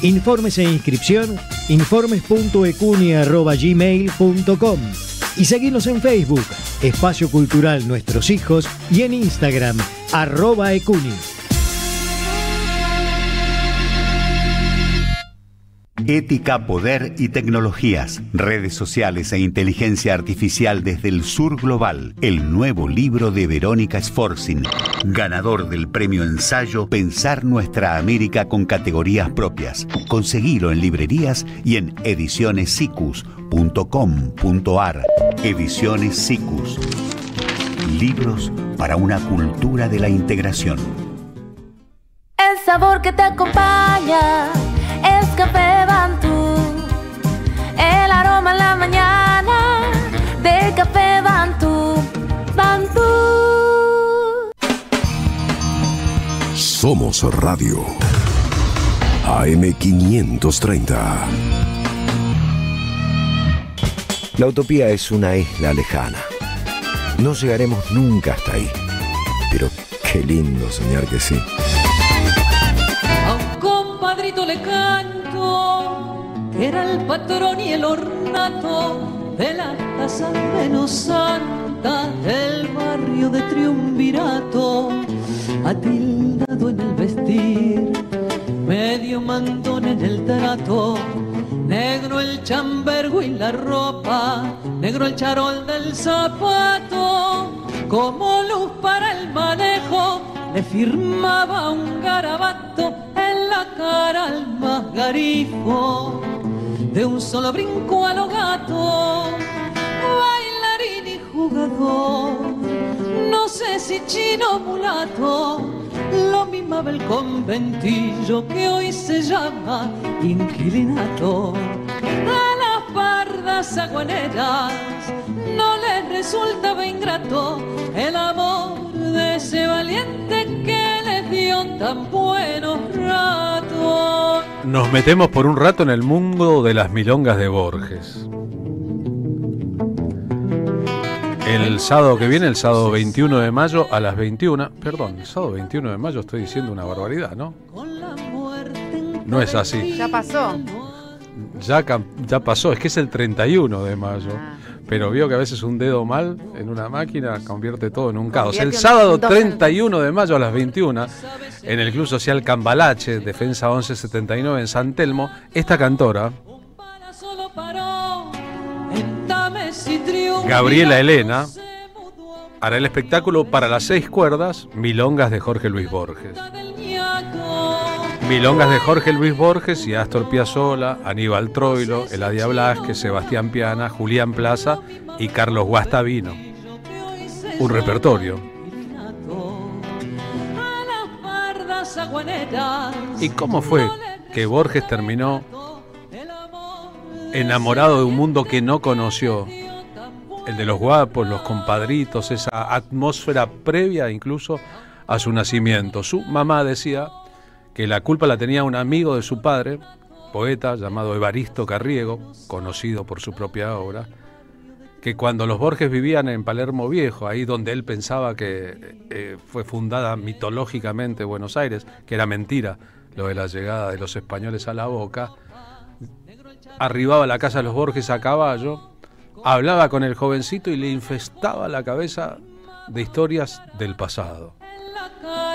Informes e inscripción, informes.ecuni@gmail.com y seguinos en Facebook, Espacio Cultural Nuestros Hijos, y en Instagram, @ecuni. Ética, poder y tecnologías, redes sociales e inteligencia artificial desde el sur global. El nuevo libro de Verónica Sforzin, ganador del premio ensayo Pensar Nuestra América con categorías propias. Conseguilo en librerías y en edicionessicus.com.ar. Ediciones Sicus. Libros para una cultura de la integración. El sabor que te acompaña es Café Bantú, el aroma en la mañana de Café Bantú. Bantú. Somos Radio AM530. La utopía es una isla lejana. No llegaremos nunca hasta ahí, pero qué lindo soñar que sí. Compadrito le canto, que era el patrón y el ornato de la casa menos santa del barrio de Triunvirato, atildado en el vestir, medio mandón en el trato, negro el chambergo y la ropa, negro el charol del zapato, como luz para el manejo, le firmaba un garabato en la cara al más garifo. De un solo brinco a lo gato, bailarín y jugador, no sé si chino o mulato, lo mimaba el conventillo que hoy se llama inquilinato. A las pardas aguaneras no les resultaba ingrato el amor de ese valiente que les dio tan buenos ratos. Nos metemos por un rato en el mundo de las milongas de Borges. El sábado que viene, el sábado 21 de mayo a las 21. Perdón, el sábado 21 de mayo estoy diciendo una barbaridad, ¿no? No es así. Ya pasó. Ya pasó, es que es el 31 de mayo. Pero vio que a veces un dedo mal en una máquina convierte todo en un caos. El sábado 31 de mayo a las 21, en el Club Social Cambalache, Defensa 1179 en San Telmo, esta cantora, Gabriela Elena, hará el espectáculo para las 6 cuerdas, Milongas de Jorge Luis Borges. Milongas de Jorge Luis Borges y Astor Piazzolla, Aníbal Troilo, Eladia Blasquez, Sebastián Piana, Julián Plaza y Carlos Guastavino. Un repertorio. ¿Y cómo fue que Borges terminó enamorado de un mundo que no conoció? El de los guapos, los compadritos, esa atmósfera previa incluso a su nacimiento. Su mamá decía que la culpa la tenía un amigo de su padre, poeta llamado Evaristo Carriego, conocido por su propia obra, que cuando los Borges vivían en Palermo Viejo, ahí donde él pensaba que fue fundada mitológicamente Buenos Aires, que era mentira lo de la llegada de los españoles a la Boca, arribaba a la casa de los Borges a caballo, hablaba con el jovencito y le infestaba la cabeza de historias del pasado.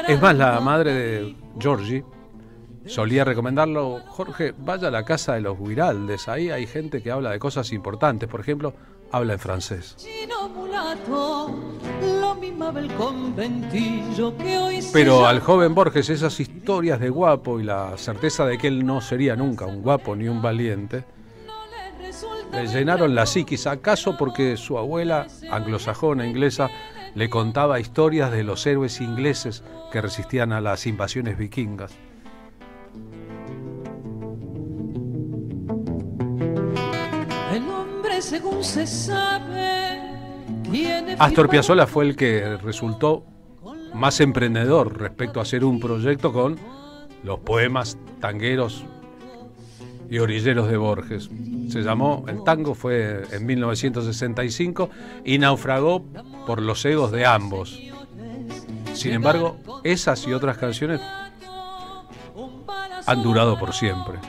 Es más, la madre de Giorgi solía recomendarlo: Jorge, vaya a la casa de los Guiraldes, ahí hay gente que habla de cosas importantes, por ejemplo, habla en francés. Pero al joven Borges esas historias de guapo y la certeza de que él no sería nunca un guapo ni un valiente le llenaron la psiquis, acaso porque su abuela, anglosajona, inglesa, le contaba historias de los héroes ingleses que resistían a las invasiones vikingas. El hombre, según se sabe, Astor Piazzolla fue el que resultó más emprendedor respecto a hacer un proyecto con los poemas tangueros y orilleros de Borges. Se llamó El Tango, fue en 1965 y naufragó por los egos de ambos. Sin embargo, esas y otras canciones han durado por siempre.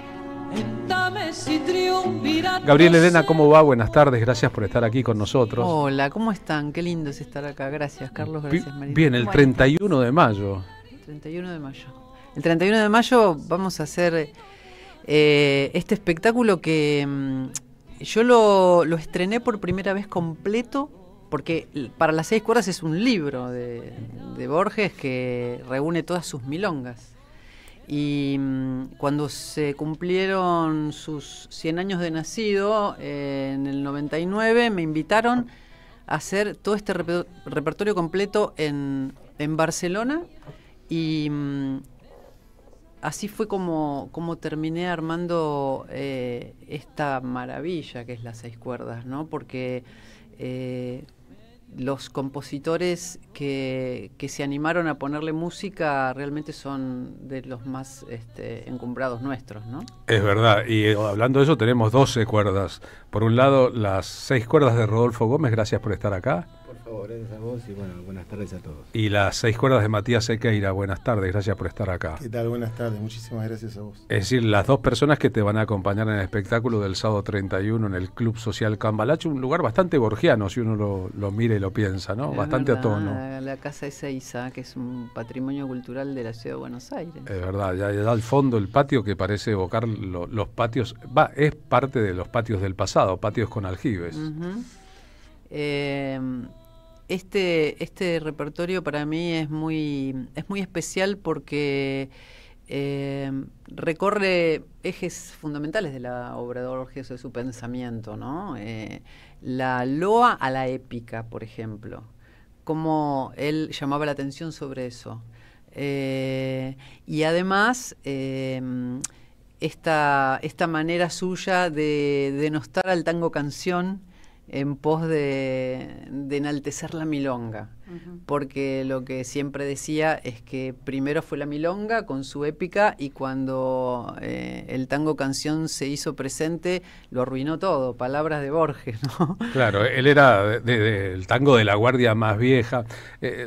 Gabriela Elena, ¿cómo va? Buenas tardes, gracias por estar aquí con nosotros. Hola, ¿cómo están? Qué lindo es estar acá. Gracias, Carlos, gracias, Marita. Bien, el 31 de mayo. 31 de mayo. El 31 de mayo vamos a hacer este espectáculo que yo lo estrené por primera vez completo, porque para las 6 cuerdas es un libro de Borges que reúne todas sus milongas. Y cuando se cumplieron sus 100 años de nacido, en el 99, me invitaron a hacer todo este repertorio completo en Barcelona, y así fue como terminé armando esta maravilla que es las 6 cuerdas, ¿no? Porque los compositores que se animaron a ponerle música realmente son de los más encumbrados nuestros, ¿no? Es verdad, y hablando de eso tenemos 12 cuerdas. Por un lado, las 6 cuerdas de Rodolfo Gómez, gracias por estar acá. Por favor, gracias a vos y bueno, buenas tardes a todos. Y las 6 cuerdas de Matías Sequeira, buenas tardes, gracias por estar acá. ¿Qué tal? Buenas tardes, muchísimas gracias a vos. Es decir, las dos personas que te van a acompañar en el espectáculo del sábado 31 en el Club Social Cambalache, un lugar bastante borgiano si uno lo mira y lo piensa, ¿no? Es bastante verdad, a tono. La Casa Ezeiza, que es un patrimonio cultural de la ciudad de Buenos Aires. Es verdad, ya al fondo el patio que parece evocar los patios, es parte de los patios del pasado, patios con aljibes. este repertorio para mí es muy especial porque recorre ejes fundamentales de la obra de Borges, de su pensamiento, ¿no? La loa a la épica, por ejemplo, cómo él llamaba la atención sobre eso. Y además esta manera suya de denostar al tango canción en pos de enaltecer la milonga, porque lo que siempre decía es que primero fue la milonga con su épica, y cuando el tango canción se hizo presente lo arruinó todo. Palabras de Borges, ¿no? Claro, él era del tango de la guardia más vieja.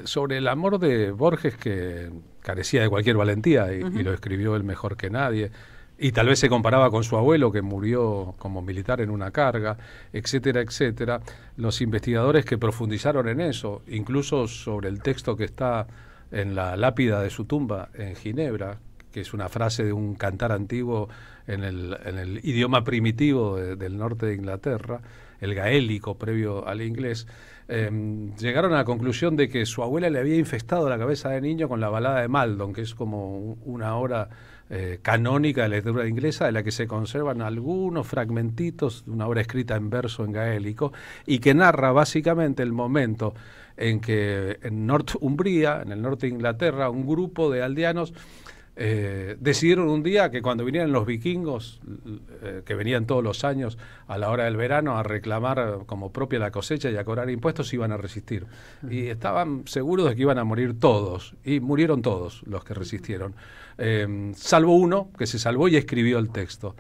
Sobre el amor de Borges, que carecía de cualquier valentía y lo escribió él mejor que nadie, y tal vez se comparaba con su abuelo, que murió como militar en una carga, etcétera, etcétera. Los investigadores que profundizaron en eso, incluso sobre el texto que está en la lápida de su tumba en Ginebra, que es una frase de un cantar antiguo en el idioma primitivo del norte de Inglaterra, el gaélico previo al inglés, llegaron a la conclusión de que su abuela le había infestado la cabeza de niño con la balada de Maldon, que es como una obra canónica de la literatura inglesa, de la que se conservan algunos fragmentitos de una obra escrita en verso en gaélico, y que narra básicamente el momento en que en Northumbria, en el norte de Inglaterra, un grupo de aldeanos decidieron un día que cuando vinieran los vikingos, que venían todos los años a la hora del verano a reclamar como propia la cosecha y a cobrar impuestos, iban a resistir. Y estaban seguros de que iban a morir todos, y murieron todos los que resistieron, salvo uno que se salvó y escribió el texto.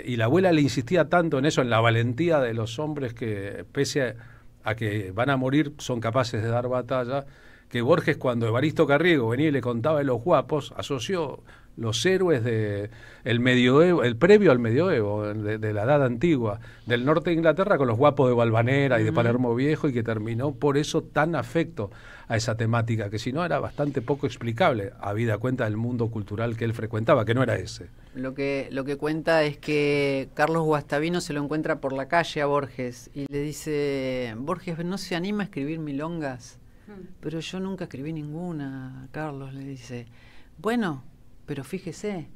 Y la abuela le insistía tanto en eso, en la valentía de los hombres que pese a que van a morir son capaces de dar batalla, que Borges, cuando Evaristo Carriego venía y le contaba de los guapos, asoció los héroes el medioevo, el previo al medioevo, de la edad antigua, del norte de Inglaterra, con los guapos de Valvanera y de Palermo Viejo, y que terminó por eso tan afecto a esa temática, que si no era bastante poco explicable, habida cuenta del mundo cultural que él frecuentaba, que no era ese. Lo que cuenta es que Carlos Guastavino se lo encuentra por la calle a Borges y le dice: Borges, ¿no se anima a escribir milongas? Pero yo nunca escribí ninguna, Carlos, le dice. Bueno, pero fíjese.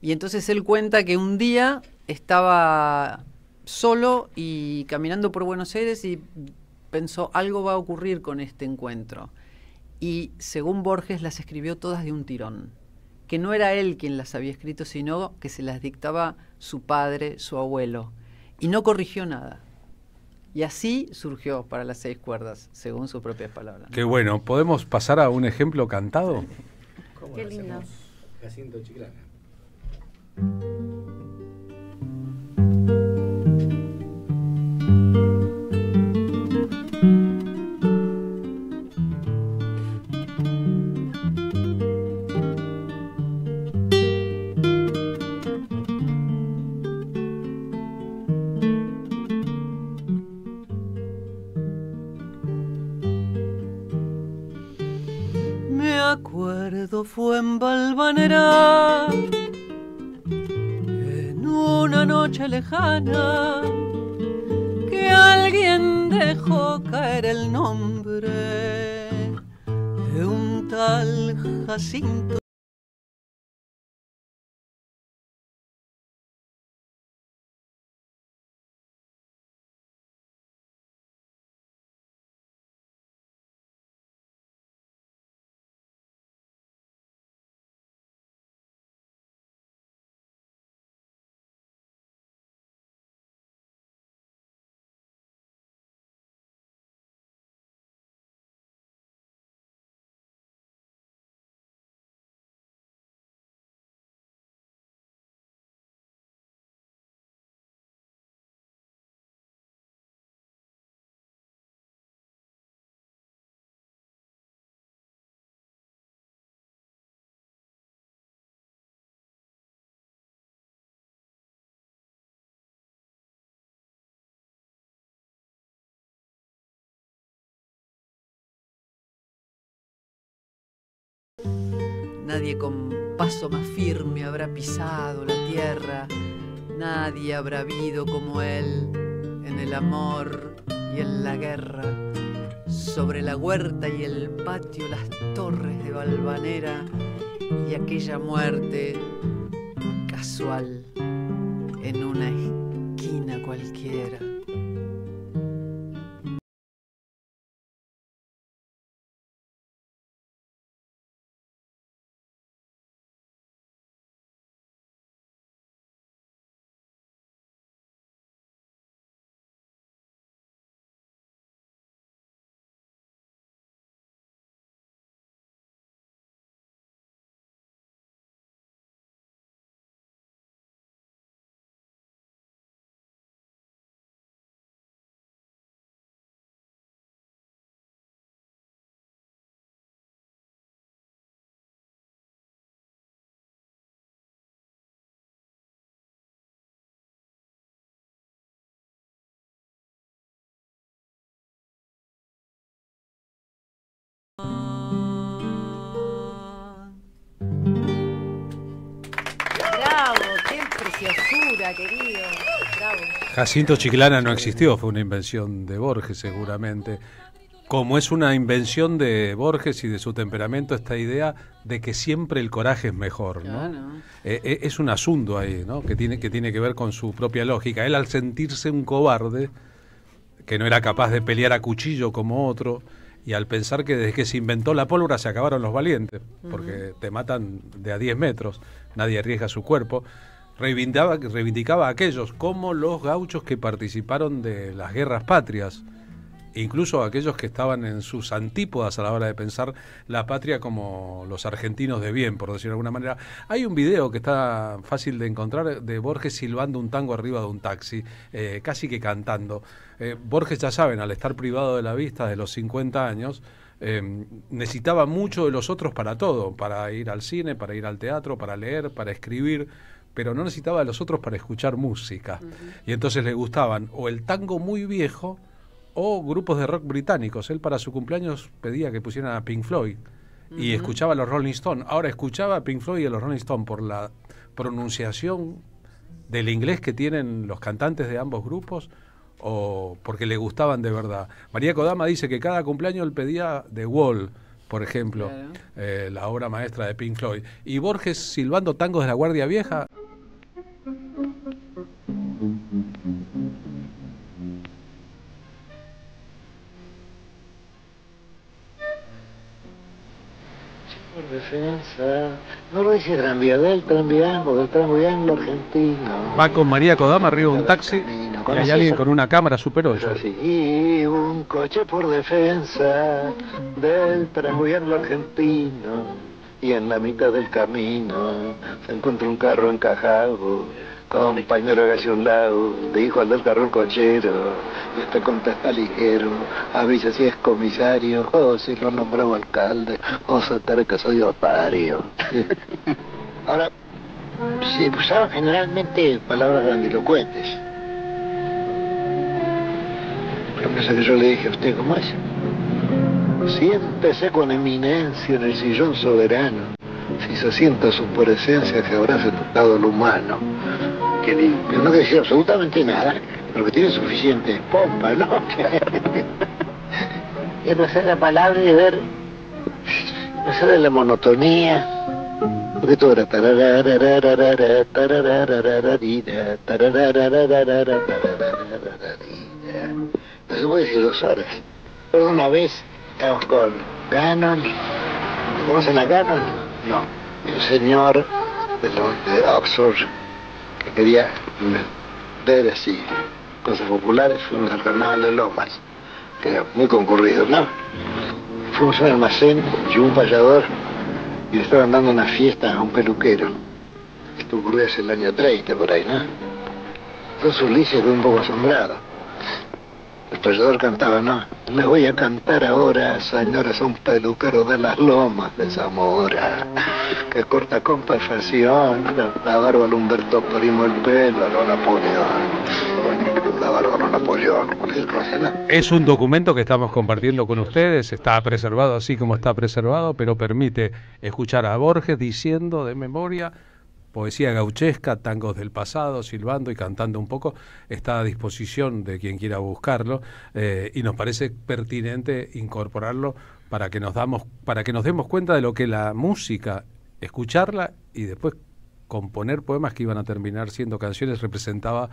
Y entonces él cuenta que un día estaba solo y caminando por Buenos Aires y pensó, algo va a ocurrir con este encuentro. Y según Borges las escribió todas de un tirón, que no era él quien las había escrito, sino que se las dictaba su padre, su abuelo, y no corrigió nada. Y así surgió para las 6 cuerdas, según sus propias palabras. Qué bueno. ¿Podemos pasar a un ejemplo cantado? ¿Cómo Qué lindo. Jacinto Chiclana. Fue en Valvanera, en una noche lejana, que alguien dejó caer el nombre de un tal Jacinto. Nadie con paso más firme habrá pisado la tierra, nadie habrá habido como él en el amor y en la guerra. sobre la huerta y el patio, las torres de Valvanera y aquella muerte casual en una esquina cualquiera. Querido, bravo. Jacinto Chiclana no existió, fue una invención de Borges seguramente. Como es una invención de Borges y de su temperamento esta idea de que siempre el coraje es mejor, ¿no? Claro. Es un asunto ahí, ¿no? que tiene que ver con su propia lógica. Él, al sentirse un cobarde, que no era capaz de pelear a cuchillo como otro, y al pensar que desde que se inventó la pólvora se acabaron los valientes, porque te matan de a 10 metros, nadie arriesga su cuerpo, reivindicaba a aquellos como los gauchos que participaron de las guerras patrias, incluso aquellos que estaban en sus antípodas a la hora de pensar la patria, como los argentinos de bien, por decirlo de alguna manera. Hay un video que está fácil de encontrar de Borges silbando un tango arriba de un taxi, casi que cantando. Borges, ya saben, al estar privado de la vista de los 50 años, necesitaba mucho de los otros para todo, para ir al cine, para ir al teatro, para leer, para escribir, pero no necesitaba de los otros para escuchar música. Y entonces le gustaban o el tango muy viejo o grupos de rock británicos. Él para su cumpleaños pedía que pusieran a Pink Floyd y escuchaba a los Rolling Stones. Ahora escuchaba a Pink Floyd y a los Rolling Stones por la pronunciación del inglés que tienen los cantantes de ambos grupos, o porque le gustaban de verdad. María Kodama dice que cada cumpleaños él pedía The Wall, por ejemplo, claro, la obra maestra de Pink Floyd. Y Borges silbando tangos de la Guardia Vieja. Por defensa, no lo dice tranvía del tranviango argentino. Va con María Kodama arriba de un taxi y hay alguien con una cámara Super 8. Y un coche por defensa del tranviango argentino. Y en la mitad del camino se encuentra un carro encajado, compañero hacia un lado, dijo al del carro el cochero, y este contesta ligero, avisa si es comisario, o si lo nombró alcalde, o se entere que soy otario. Ahora, se usaban generalmente palabras grandilocuentes. Por ejemplo, esa que yo le dije a usted, ¿cómo es? Siéntese con eminencia en el sillón soberano, si se sienta su presencia que abrace tocado lo humano. Que no quiere decir absolutamente nada, pero que tiene suficiente pompa, ¿no? Y no sé la palabra y ver, no sé de la monotonía, porque todo era no se puede decir 2 horas. Pero una vez estamos con Gannon, ¿conocen a Gannon? No, el señor de Oxford, que quería ver así cosas populares. Fuimos al carnaval de Lomas, que era muy concurrido, ¿no? Fuimos a un almacén y un payador y le estaban dando una fiesta a un peluquero. Esto ocurrió hace el año 30 por ahí, ¿no? Entonces Ulises quedó un poco asombrado. El payador cantaba, ¿no? Le voy a cantar ahora, señores, a un peluquero de las Lomas de Zamora, que corta con perfección la barba a Humberto Primo, el pelo a lo Napoleón, la barba a lo Napoleón, cualquier cosa, ¿no? Es un documento que estamos compartiendo con ustedes, está preservado así como está preservado, pero permite escuchar a Borges diciendo de memoria poesía gauchesca, tangos del pasado, silbando y cantando un poco. Está a disposición de quien quiera buscarlo, y nos parece pertinente incorporarlo para que nos demos cuenta de lo que la música, escucharla y después componer poemas que iban a terminar siendo canciones, representaba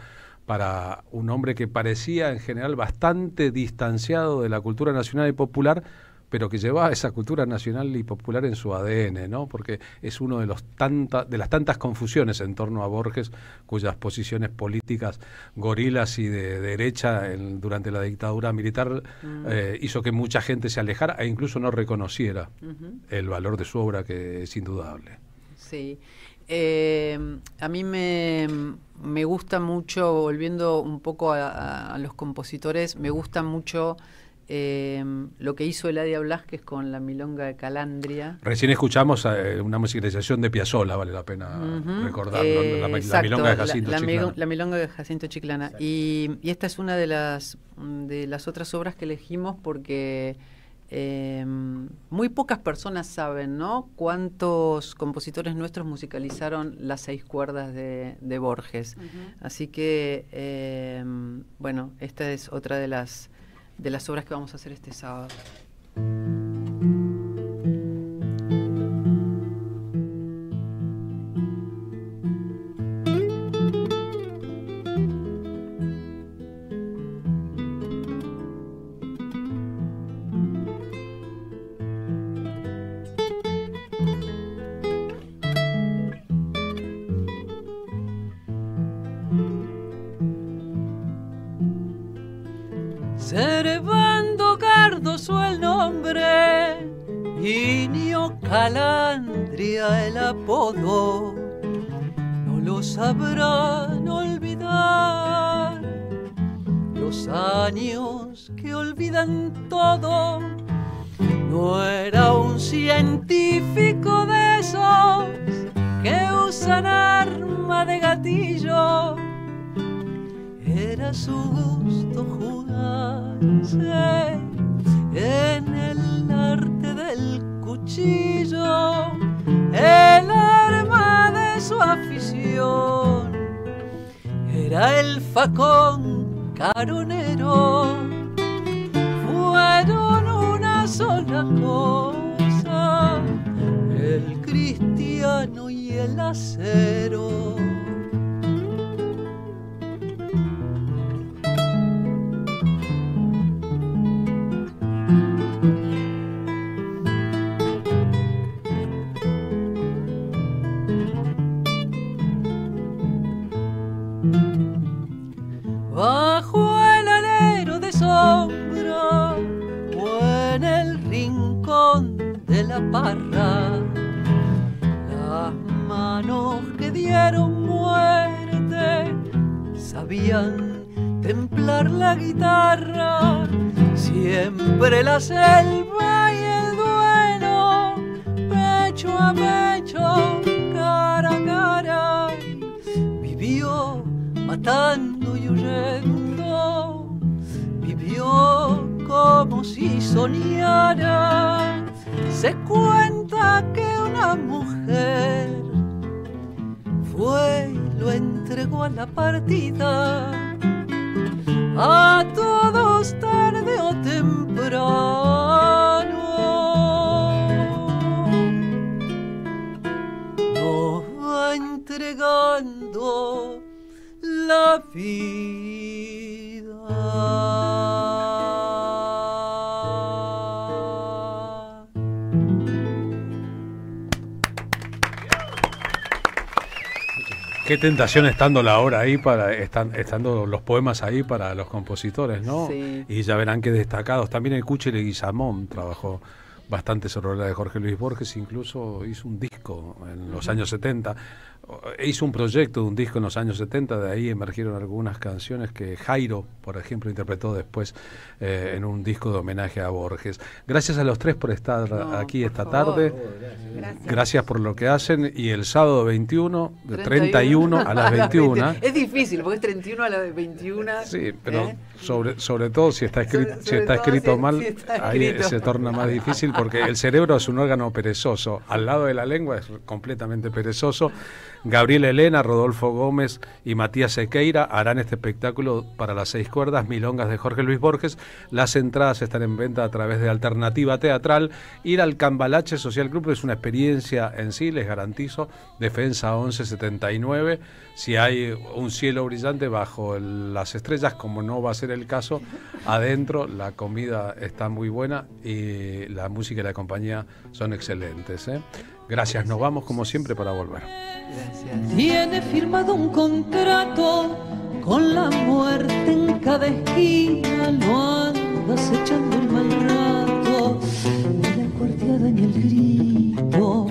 para un hombre que parecía en general bastante distanciado de la cultura nacional y popular, pero que llevaba esa cultura nacional y popular en su ADN, ¿no? Porque es uno de las tantas confusiones en torno a Borges, cuyas posiciones políticas gorilas y de derecha durante la dictadura militar hizo que mucha gente se alejara e incluso no reconociera el valor de su obra, que es indudable. Sí. A mí me gusta mucho, volviendo un poco a los compositores, me gusta mucho lo que hizo Eladia Blasquez con la Milonga de Calandria. Recién escuchamos una musicalización de Piazzolla, vale la pena recordarlo, la Milonga de Jacinto Chiclana. La Milonga de Jacinto Chiclana. Y esta es una de las otras obras que elegimos porque muy pocas personas saben, ¿no?, cuántos compositores nuestros musicalizaron las 6 cuerdas de Borges. Así que, bueno, esta es otra de las obras que vamos a hacer este sábado. Servando Cardoso el nombre, Inio Calandria el apodo, no lo sabrán olvidar los años que olvidan todo. No era un científico de esos que usan arma de gatillo, era su gusto jugarse en el arte del cuchillo, el arma de su afición era el facón caronero. Fueron una sola cosa, el cristiano y el acero. Bajo el alero de sombra o en el rincón de la parra, las manos que dieron muerte sabían templar la guitarra. Siempre la selva y el duelo, pecho a pecho, cara a cara, vivió matando y huyendo, vivió como si soñara. Se cuenta que una mujer fue y lo entregó a la partida, a todos tarde o temprano. Nos va entregando la vida. Qué tentación estando la obra ahí, estando los poemas ahí para los compositores, ¿no? Sí. Y ya verán qué destacados. También el Cuchi Leguizamón trabajó bastante sobre la de Jorge Luis Borges, incluso hizo un disco en los años 70, hizo un proyecto de un disco en los años 70, de ahí emergieron algunas canciones que Jairo, por ejemplo, interpretó después en un disco de homenaje a Borges. Gracias a los tres por estar aquí esta tarde, gracias por lo que hacen, y el sábado 21, de 31 a las 21. Es difícil difícil, porque es 31 a la 21. Sí, pero sobre todo si está escrito mal, ahí se torna más difícil, porque el cerebro es un órgano perezoso. Al lado de la lengua es completamente perezoso. Gabriel Elena, Rodolfo Gómez y Matías Sequeira harán este espectáculo para las 6 cuerdas, Milongas de Jorge Luis Borges. Las entradas están en venta a través de Alternativa Teatral. Ir al Cambalache Social Club es una experiencia en sí, les garantizo. Defensa 1179. Si hay un cielo brillante bajo las estrellas, como no va a ser el caso, adentro la comida está muy buena y la música y la compañía son excelentes, ¿eh? Gracias, nos vamos como siempre para volver. Gracias. Tiene firmado un contrato con la muerte en cada esquina, no andas echando el mal rato, ni la cuarteada ni el grito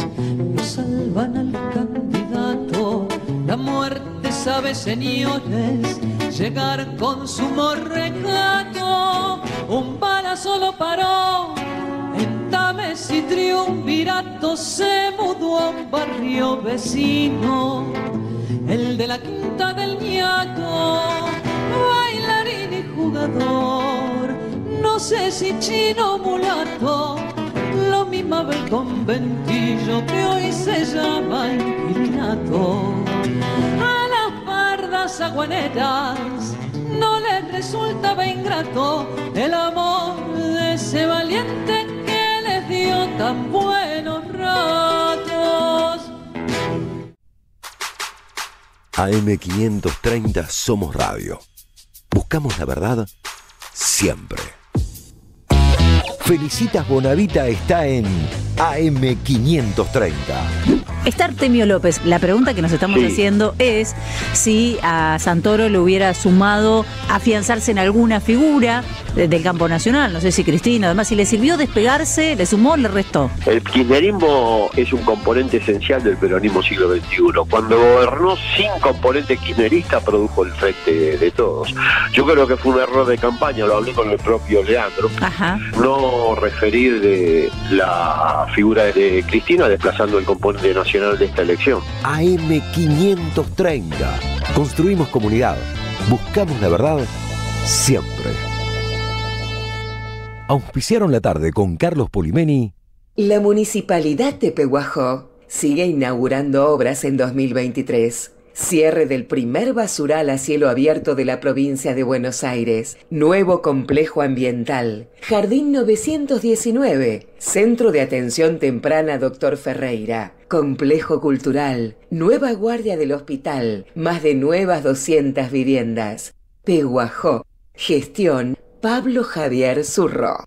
lo salvan al candidato. La muerte sabe, señores, llegar con sumo recato. Un bala solo paró en Tames y Triunvirato, se mudó a un barrio vecino, el de la Quinta del Ñato. Bailarín y jugador, no sé si chino o mulato, lo mimaba el conventillo que hoy se llama inquilinato. A las pardas aguaneras no les resultaba ingrato el amor de ese valiente que les dio tan buenos ratos. AM530 Somos Radio. Buscamos la verdad siempre. Felicitas Bonavita está en AM530. Está Artemio López. La pregunta que nos estamos haciendo es si a Santoro le hubiera sumado afianzarse en alguna figura del campo nacional. No sé si Cristina, además, si le sirvió despegarse, le sumó, le restó. El kirchnerismo es un componente esencial del peronismo siglo XXI. Cuando gobernó sin componente kirchnerista, produjo el frente de todos. Yo creo que fue un error de campaña, lo hablé con el propio Leandro. Ajá. No referir de la figura de Cristina desplazando el componente nacional de esta elección. AM530. Construimos comunidad. Buscamos la verdad siempre. Auspiciaron la tarde con Carlos Polimeni. La Municipalidad de Pehuajó sigue inaugurando obras en 2023. Cierre del primer basural a cielo abierto de la provincia de Buenos Aires. Nuevo complejo ambiental. Jardín 919. Centro de Atención Temprana Dr. Ferreira. Complejo cultural. Nueva guardia del hospital. Más de nuevas 200 viviendas. Pehuajó. Gestión Pablo Javier Zurro.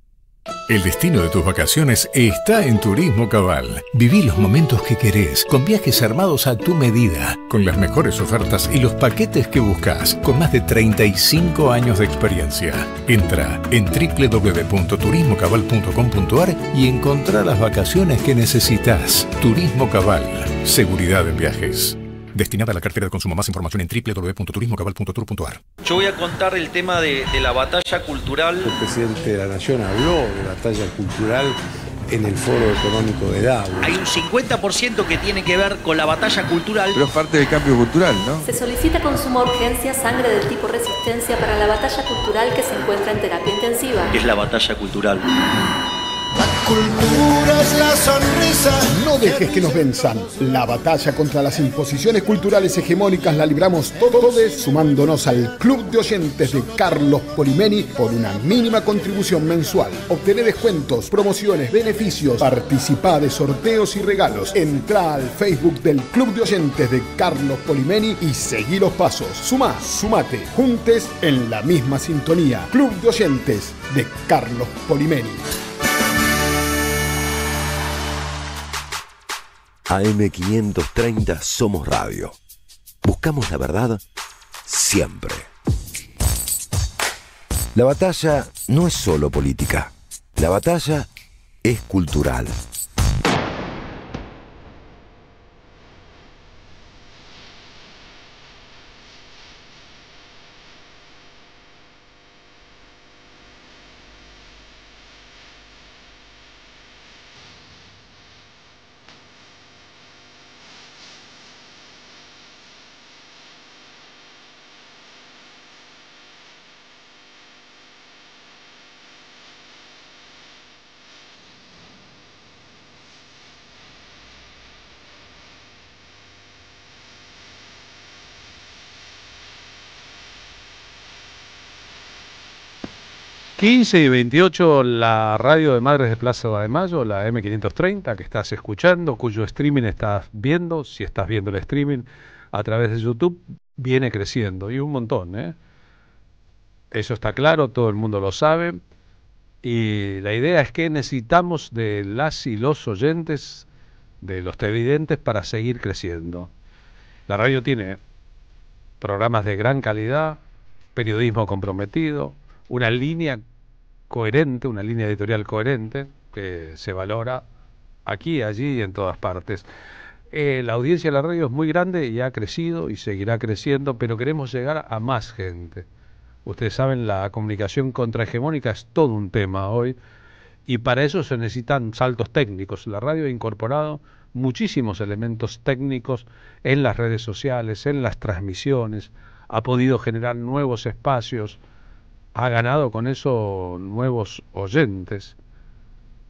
El destino de tus vacaciones está en Turismo Cabal. Viví los momentos que querés, con viajes armados a tu medida, con las mejores ofertas y los paquetes que buscas, con más de 35 años de experiencia. Entra en www.turismocabal.com.ar y encontrá las vacaciones que necesitas. Turismo Cabal, seguridad en viajes. Destinada a la cartera de consumo. Más información en www.turismocabal.tour.ar. Yo voy a contar el tema de la batalla cultural. El presidente de la Nación habló de batalla cultural en el Foro Económico de Davos. Hay un 50% que tiene que ver con la batalla cultural. Pero es parte del cambio cultural, ¿no? Se solicita con suma urgencia sangre del tipo resistencia para la batalla cultural que se encuentra en terapia intensiva. ¿Qué es la batalla cultural? Cultura es la sonrisa. No dejes que nos venzan. La batalla contra las imposiciones culturales hegemónicas la libramos todos sumándonos al Club de Oyentes de Carlos Polimeni por una mínima contribución mensual. Obtené descuentos, promociones, beneficios, participá de sorteos y regalos. Entrá al Facebook del Club de Oyentes de Carlos Polimeni y seguí los pasos. Sumá, sumate, juntes en la misma sintonía. Club de Oyentes de Carlos Polimeni. AM530 Somos Radio. Buscamos la verdad siempre. La batalla no es solo política. La batalla es cultural. 15 y 28, la radio de Madres de Plaza de Mayo, la M530, que estás escuchando, cuyo streaming estás viendo, si estás viendo el streaming a través de YouTube, viene creciendo, y un montón, ¿eh? Eso está claro, todo el mundo lo sabe, y la idea es que necesitamos de las y los oyentes, de los televidentes, para seguir creciendo. La radio tiene programas de gran calidad, periodismo comprometido, una línea coherente, una línea editorial coherente, que se valora aquí, allí y en todas partes. La audiencia de la radio es muy grande y ha crecido y seguirá creciendo, pero queremos llegar a más gente. Ustedes saben, la comunicación contrahegemónica es todo un tema hoy, y para eso se necesitan saltos técnicos. La radio ha incorporado muchísimos elementos técnicos en las redes sociales, en las transmisiones, ha podido generar nuevos espacios, ha ganado con eso nuevos oyentes.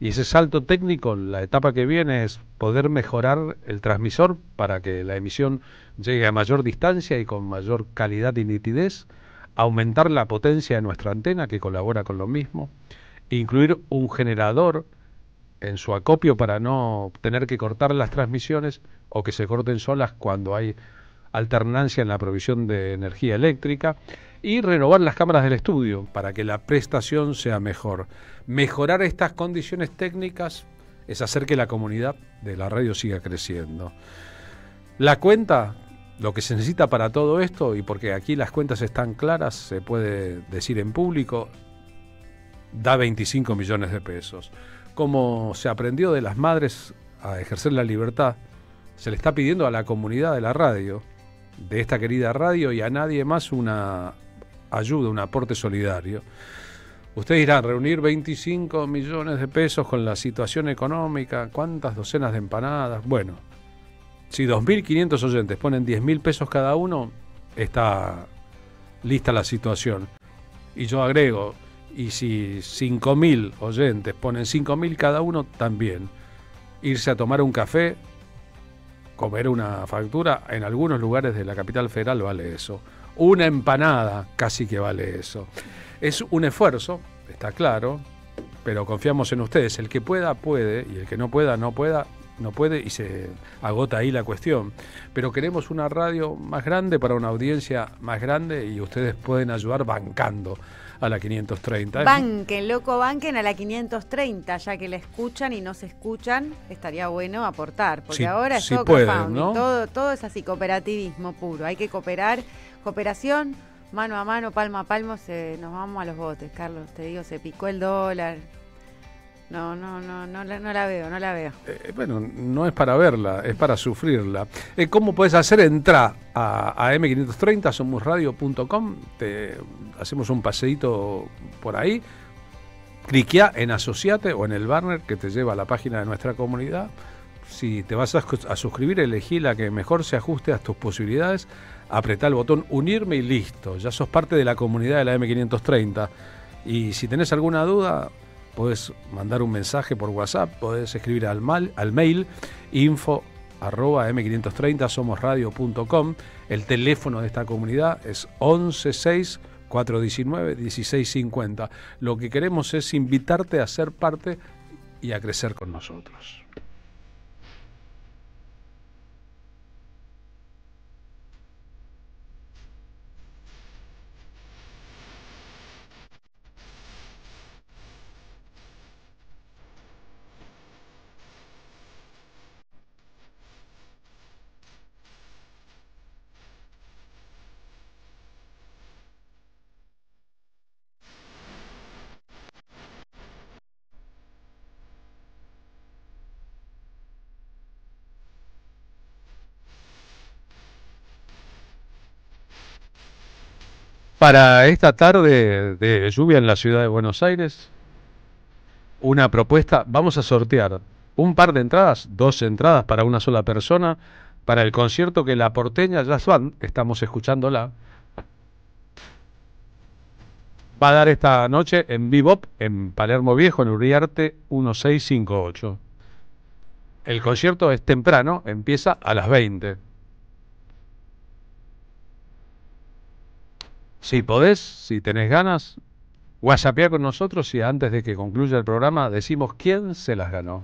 Y ese salto técnico, la etapa que viene es poder mejorar el transmisor para que la emisión llegue a mayor distancia y con mayor calidad y nitidez, aumentar la potencia de nuestra antena, que colabora con lo mismo, incluir un generador en su acopio para no tener que cortar las transmisiones o que se corten solas cuando hay alternancia en la provisión de energía eléctrica, y renovar las cámaras del estudio para que la prestación sea mejor. Mejorar estas condiciones técnicas es hacer que la comunidad de la radio siga creciendo. La cuenta, lo que se necesita para todo esto, y porque aquí las cuentas están claras, se puede decir en público, da 25 millones de pesos. Como se aprendió de las madres a ejercer la libertad, se le está pidiendo a la comunidad de la radio, de esta querida radio, y a nadie más una ayuda, un aporte solidario. Ustedes dirán, reunir 25 millones de pesos con la situación económica, ¿cuántas docenas de empanadas? Bueno, si 2.500 oyentes ponen 10.000 pesos cada uno, está lista la situación. Y yo agrego, y si 5.000 oyentes ponen 5.000 cada uno, también. Irse a tomar un café, comer una factura, en algunos lugares de la capital federal vale eso. Una empanada casi que vale eso. Es un esfuerzo, está claro, pero confiamos en ustedes. El que pueda, puede, y el que no pueda, no puede, y se agota ahí la cuestión. Pero queremos una radio más grande para una audiencia más grande, y ustedes pueden ayudar bancando a la 530. Banquen, loco, banquen a la 530, ya que la escuchan y no se escuchan, estaría bueno aportar, porque Sí, ahora es sí todo pueden, crowdfunding, ¿no? todo es así, cooperativismo puro, hay que cooperar, cooperación, mano a mano, palmo a palmo, nos vamos a los botes, Carlos, te digo, se picó el dólar. No la veo. Bueno, no es para verla, es para sufrirla. ¿Cómo puedes hacer? Entra a M530, somosradio.com, te hacemos un paseíto por ahí, cliquea en asociate o en el banner que te lleva a la página de nuestra comunidad. Si te vas a suscribir, elegí la que mejor se ajuste a tus posibilidades, apretá el botón unirme y listo, ya sos parte de la comunidad de la M530. Y si tenés alguna duda, podés mandar un mensaje por WhatsApp, podés escribir al mail info@m530 somosradio.com. El teléfono de esta comunidad es 1164191650. Lo que queremos es invitarte a ser parte y a crecer con nosotros. Para esta tarde de lluvia en la ciudad de Buenos Aires, una propuesta, vamos a sortear un par de entradas, 2 entradas para una sola persona, para el concierto que la Porteña Jazz Band, estamos escuchándola, va a dar esta noche en Bebop, en Palermo Viejo, en Uriarte 1658. El concierto es temprano, empieza a las 20. Si podés, si tenés ganas, whatsappea con nosotros y antes de que concluya el programa decimos quién se las ganó.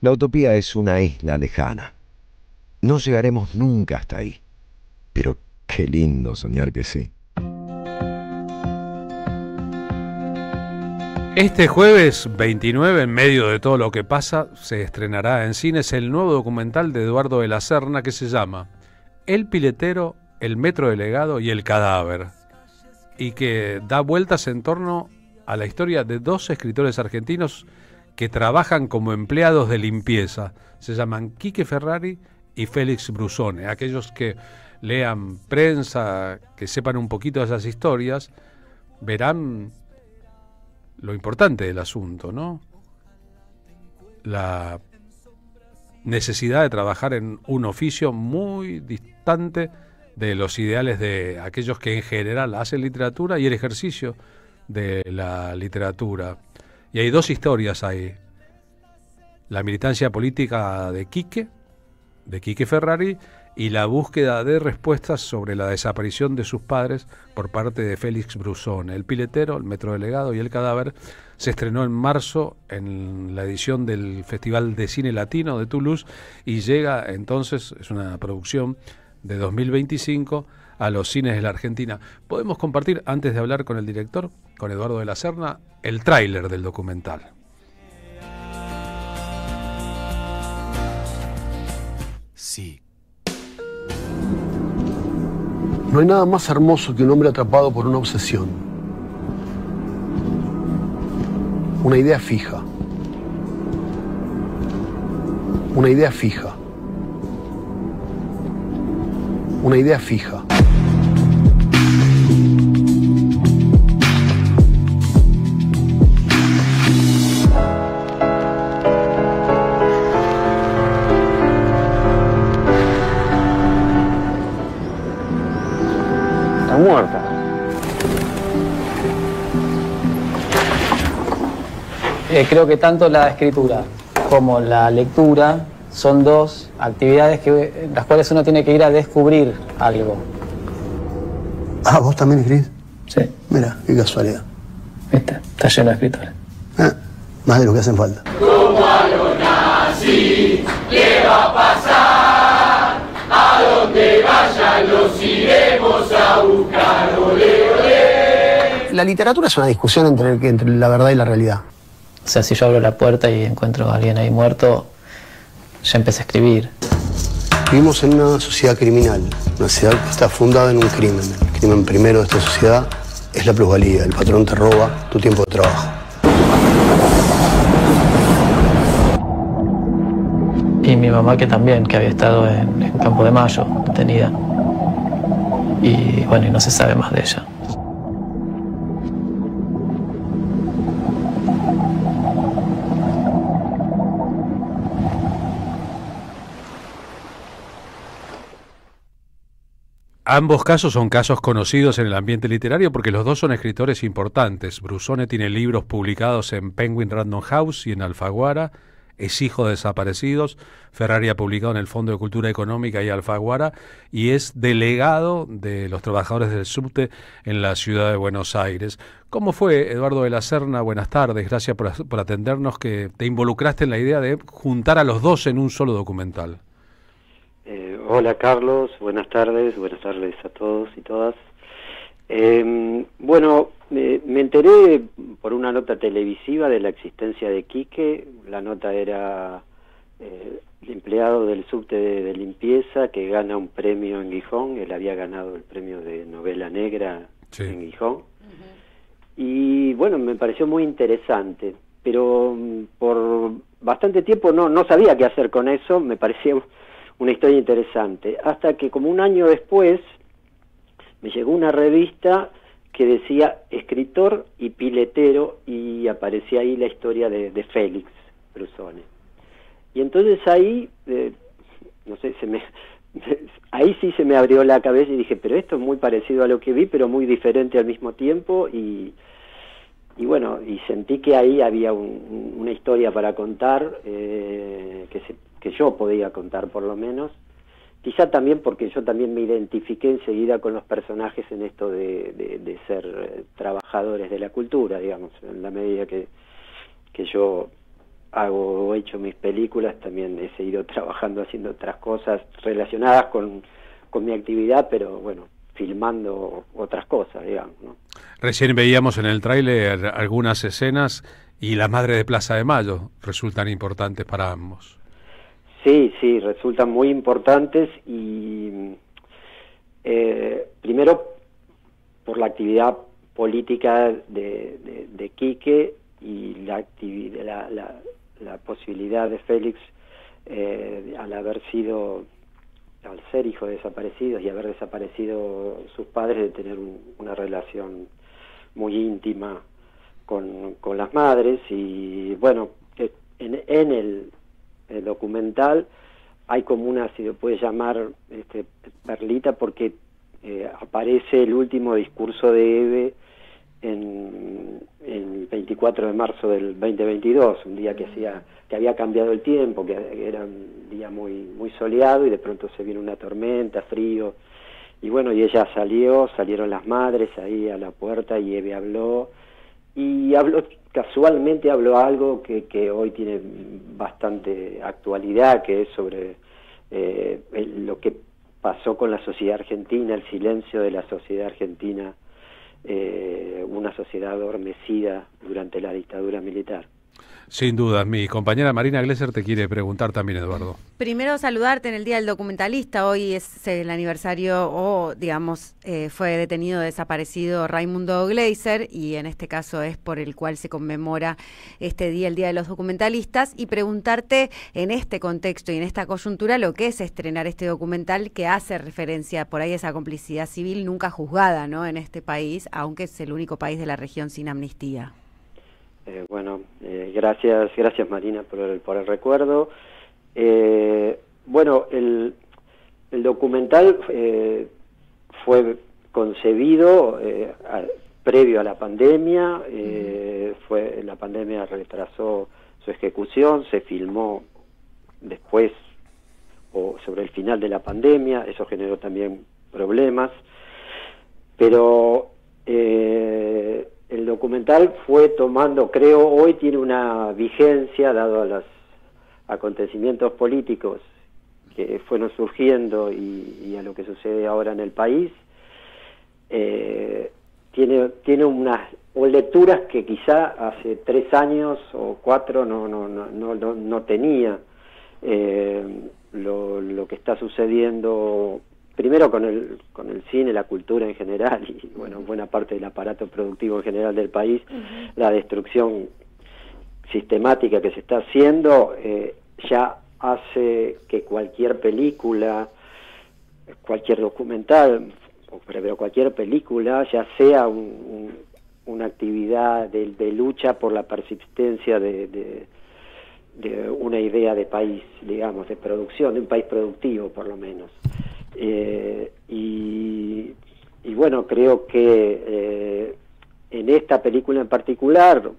La utopía es una isla lejana. No llegaremos nunca hasta ahí. Pero qué lindo soñar que sí. Este jueves 29, en medio de todo lo que pasa, se estrenará en cines el nuevo documental de Eduardo de la Serna que se llama El Piletero, el Metro Delegado y el Cadáver, y que da vueltas en torno a la historia de dos escritores argentinos que trabajan como empleados de limpieza. Se llaman Quique Ferrari y Félix Brusone. Aquellos que lean prensa, que sepan un poquito de esas historias, verán lo importante del asunto, ¿no? La necesidad de trabajar en un oficio muy distante de los ideales de aquellos que en general hacen literatura y el ejercicio de la literatura. Y hay dos historias ahí. La militancia política de Quique Ferrari, y la búsqueda de respuestas sobre la desaparición de sus padres por parte de Félix Brusone. El Piletero, el Metro Delegado y el Cadáver se estrenó en marzo en la edición del Festival de Cine Latino de Toulouse y llega entonces, es una producción de 2025, a los cines de la Argentina. Podemos compartir, antes de hablar con el director, con Eduardo de la Serna, el tráiler del documental. Sí. No hay nada más hermoso que un hombre atrapado por una obsesión. Una idea fija. Una idea fija. Una idea fija. Muerta. Creo que tanto la escritura como la lectura son dos actividades en las cuales uno tiene que ir a descubrir algo. Ah, ¿vos también escribís? Sí. Mira, qué casualidad. ¿Viste? Está lleno de escritores. Más de lo que hacen falta. Como a los nazis le va a pasar, a donde vayan los iremos a buscar, ole, ole. La literatura es una discusión entre la verdad y la realidad. O sea, si yo abro la puerta y encuentro a alguien ahí muerto, ya empecé a escribir. Vivimos en una sociedad criminal, una sociedad que está fundada en un crimen. El crimen primero de esta sociedad es la plusvalía. El patrón te roba tu tiempo de trabajo. Y mi mamá que también, que había estado en Campo de Mayo, detenida. Y bueno, y no se sabe más de ella. Ambos casos son casos conocidos en el ambiente literario porque los dos son escritores importantes. Brusone tiene libros publicados en Penguin Random House y en Alfaguara. Es hijo de desaparecidos. Ferrari ha publicado en el Fondo de Cultura Económica y Alfaguara y es delegado de los trabajadores del subte en la ciudad de Buenos Aires. ¿Cómo fue, Eduardo de la Serna? Buenas tardes, gracias por atendernos, que te involucraste en la idea de juntar a los dos en un solo documental. Hola Carlos, buenas tardes a todos y todas. Bueno, me enteré por una nota televisiva de la existencia de Quique. La nota era el empleado del subte de limpieza que gana un premio en Gijón. Él había ganado el premio de novela negra en Gijón. Y bueno, me pareció muy interesante, pero por bastante tiempo no sabía qué hacer con eso. Me parecía una historia interesante, hasta que como un año después me llegó una revista que decía escritor y piletero y aparecía ahí la historia de Félix Brusone. Y entonces ahí, no sé, ahí sí se me abrió la cabeza y dije, pero esto es muy parecido a lo que vi, pero muy diferente al mismo tiempo, y bueno, y sentí que ahí había una historia para contar, que yo podía contar por lo menos. Quizá también porque yo también me identifiqué enseguida con los personajes en esto de ser trabajadores de la cultura, digamos, en la medida que yo hago o he hecho mis películas, también he seguido trabajando, haciendo otras cosas relacionadas con mi actividad, pero bueno, filmando otras cosas, digamos, ¿no? Recién veíamos en el tráiler algunas escenas y las Madres de Plaza de Mayo resultan importantes para ambos. Sí, resultan muy importantes y primero por la actividad política de Quique y la posibilidad de Félix al ser hijo de desaparecidos y haber desaparecido sus padres, de tener una relación muy íntima con las madres. Y bueno, en el documental hay como una, si se puede llamar, perlita, porque aparece el último discurso de Eve en el 24 de marzo del 2022, un día que había cambiado el tiempo, que era un día muy soleado, y de pronto se vino una tormenta, frío, y bueno, y ella salieron las madres ahí a la puerta, y Eve habló casualmente habló algo que hoy tiene bastante actualidad, que es sobre lo que pasó con la sociedad argentina, el silencio de la sociedad argentina, una sociedad adormecida durante la dictadura militar. Sin duda, mi compañera Marina Glesser te quiere preguntar también, Eduardo. Primero saludarte en el Día del Documentalista. Hoy es el aniversario, o digamos, fue detenido, desaparecido Raimundo Gleiser, y en este caso es por el cual se conmemora este día, el Día de los Documentalistas, y preguntarte en este contexto y en esta coyuntura lo que es estrenar este documental que hace referencia por ahí a esa complicidad civil nunca juzgada, ¿no?, en este país, aunque es el único país de la región sin amnistía. Gracias Marina por el recuerdo. Bueno, el documental fue concebido previo a la pandemia, la pandemia retrasó su ejecución, se filmó después o sobre el final de la pandemia, eso generó también problemas, pero el documental fue tomando, creo, hoy tiene una vigencia, dado a los acontecimientos políticos que fueron surgiendo y a lo que sucede ahora en el país. Tiene unas lecturas que quizá hace 3 años o 4 no tenía. Lo que está sucediendo primero con el cine, la cultura en general, y bueno, buena parte del aparato productivo en general del país, la destrucción sistemática que se está haciendo, ya hace que cualquier película, cualquier documental, pero cualquier película, ya sea una actividad de lucha por la persistencia de una idea de país, digamos, de producción, de un país productivo por lo menos. Y bueno, creo que en esta película en particular,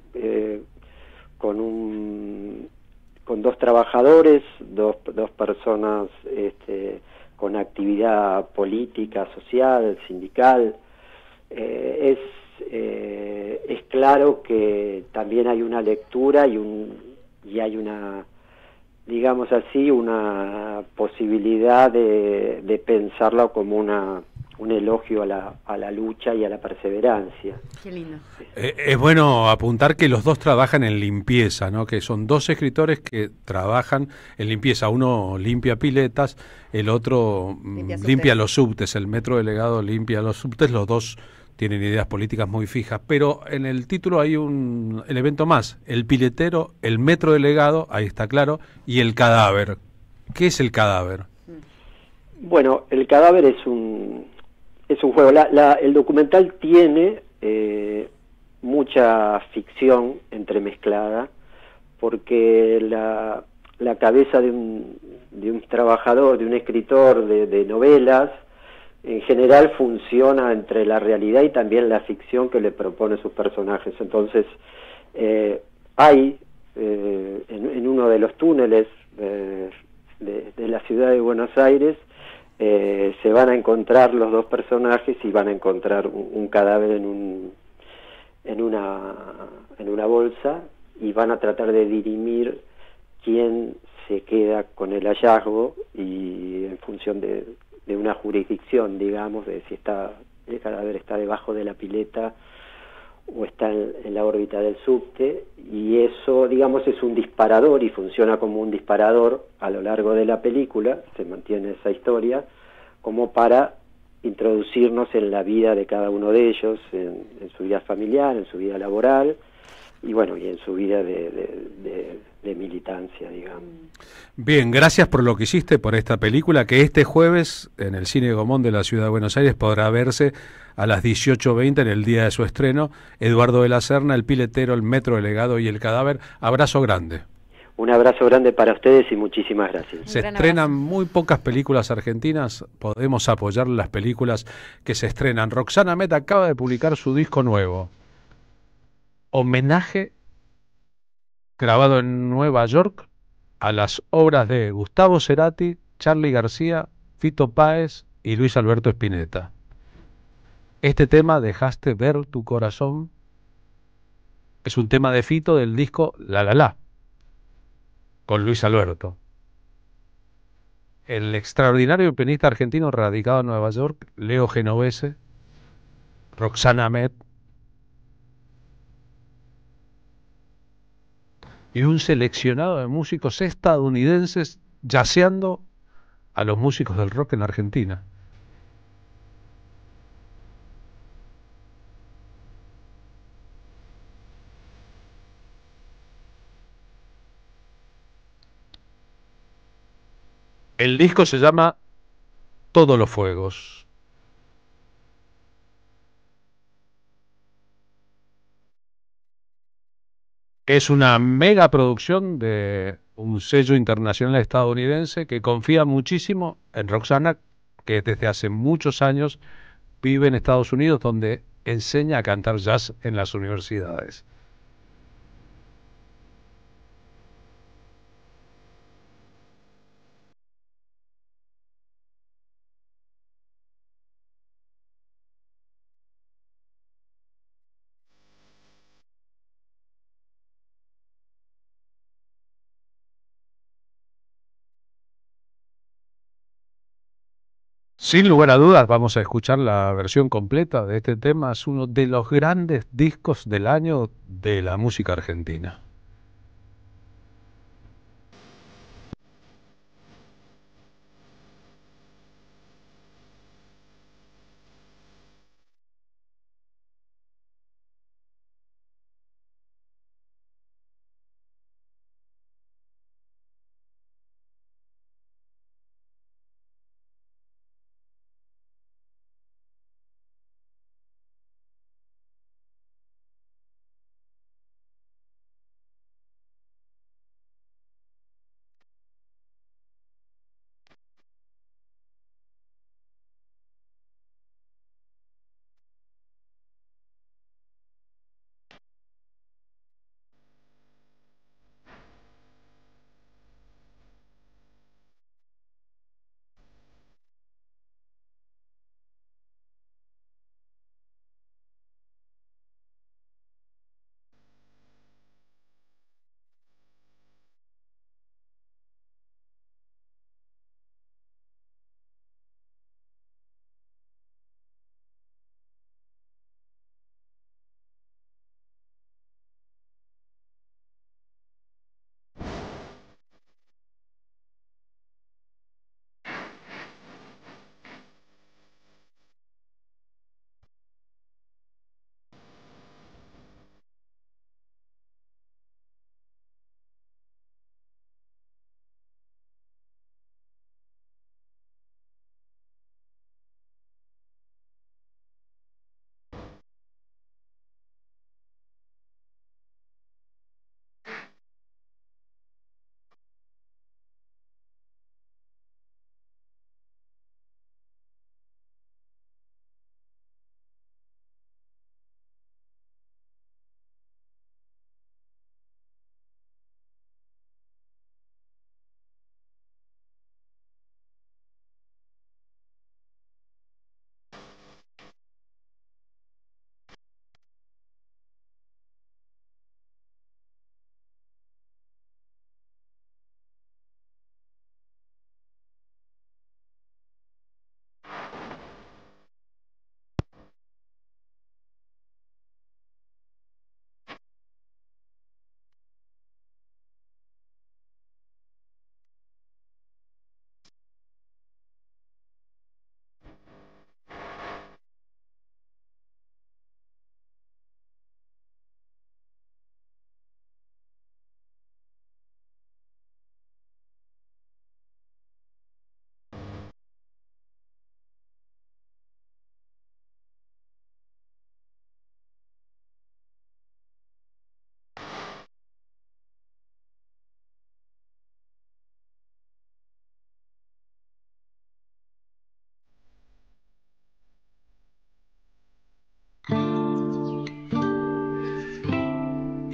con 2 trabajadores, dos personas con actividad política, social, sindical, es claro que también hay una lectura y hay una, digamos así, una posibilidad de pensarlo como un elogio a la lucha y a la perseverancia. Qué lindo. Es bueno apuntar que los 2 trabajan en limpieza, ¿no? Que son 2 escritores que trabajan en limpieza. Uno limpia piletas, el otro limpia los subtes. El metro delegado limpia los subtes. Los 2 tienen ideas políticas muy fijas, pero en el título hay un elemento más: el piletero, el metro delegado, ahí está claro, y el cadáver. ¿Qué es el cadáver? Bueno, el cadáver es un juego. El documental tiene mucha ficción entremezclada, porque la cabeza de un trabajador, de un escritor de novelas, en general funciona entre la realidad y también la ficción que le propone sus personajes. Entonces, hay en uno de los túneles de la ciudad de Buenos Aires, se van a encontrar los dos personajes y van a encontrar un cadáver en una bolsa, y van a tratar de dirimir quién se queda con el hallazgo, y en función de una jurisdicción, digamos, de si el cadáver está debajo de la pileta o está en la órbita del subte, y eso, digamos, es un disparador y funciona como un disparador a lo largo de la película. Se mantiene esa historia como para introducirnos en la vida de cada uno de ellos, en su vida familiar, en su vida laboral, y bueno, y en su vida de militancia, digamos. Bien, gracias por lo que hiciste por esta película, que este jueves en el Cine Gomón de la Ciudad de Buenos Aires podrá verse a las 18:20 en el día de su estreno. Eduardo de la Serna, El Piletero, El Metro Delegado y El Cadáver. Abrazo grande. Un abrazo grande para ustedes y muchísimas gracias. Se estrenan muy pocas películas argentinas, podemos apoyar las películas que se estrenan. Roxana Met acaba de publicar su disco nuevo, homenaje grabado en Nueva York a las obras de Gustavo Cerati, Charly García, Fito Páez y Luis Alberto Spinetta. Este tema, Dejaste ver tu corazón, es un tema de Fito del disco La La La, con Luis Alberto. El extraordinario pianista argentino radicado en Nueva York, Leo Genovese, Roxana Met y un seleccionado de músicos estadounidenses jazzeando a los músicos del rock en Argentina. El disco se llama Todos los Fuegos. Es una mega producción de un sello internacional estadounidense que confía muchísimo en Roxana, que desde hace muchos años vive en Estados Unidos, donde enseña a cantar jazz en las universidades. Sin lugar a dudas, vamos a escuchar la versión completa de este tema. Es uno de los grandes discos del año de la música argentina.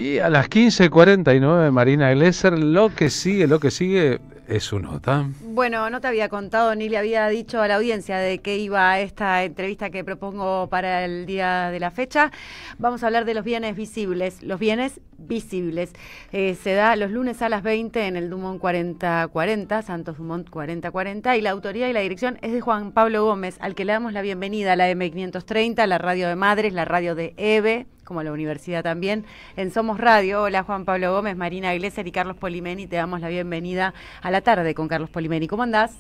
Y a las 15:49, Marina Glesser, lo que sigue es su nota. Bueno, no te había contado ni le había dicho a la audiencia de qué iba esta entrevista que propongo para el día de la fecha. Vamos a hablar de los bienes visibles. Los bienes visibles. Se da los lunes a las 20 en el Dumont 4040, Santos Dumont 4040, y la autoría y la dirección es de Juan Pablo Gómez, al que le damos la bienvenida a la M530, la radio de Madres, la radio de EVE, como la universidad también, en Somos Radio. Hola Juan Pablo Gómez, Marina Glesser y Carlos Polimeni, te damos la bienvenida a la tarde con Carlos Polimeni. ¿Cómo andás?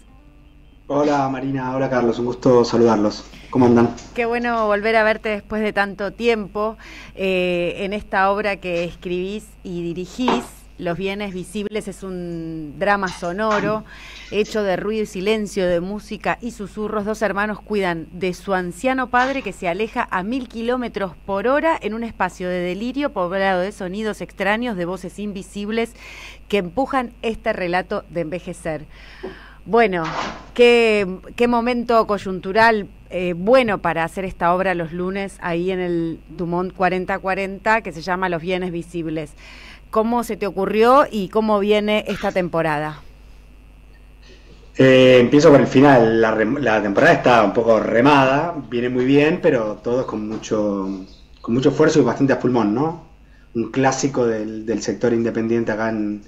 Hola Marina, hola Carlos, un gusto saludarlos. ¿Cómo andan? Qué bueno volver a verte después de tanto tiempo en esta obra que escribís y dirigís. Los bienes visibles es un drama sonoro hecho de ruido y silencio, de música y susurros. Dos hermanos cuidan de su anciano padre que se aleja a 1000 kilómetros por hora en un espacio de delirio poblado de sonidos extraños, de voces invisibles que empujan este relato de envejecer. Bueno, qué momento coyuntural bueno para hacer esta obra los lunes ahí en el Dumont 4040, que se llama Los bienes visibles. ¿Cómo se te ocurrió y cómo viene esta temporada? Empiezo por el final. La temporada está un poco remada, viene muy bien, pero todo es con mucho esfuerzo y bastante a pulmón, ¿no? Un clásico del sector independiente acá en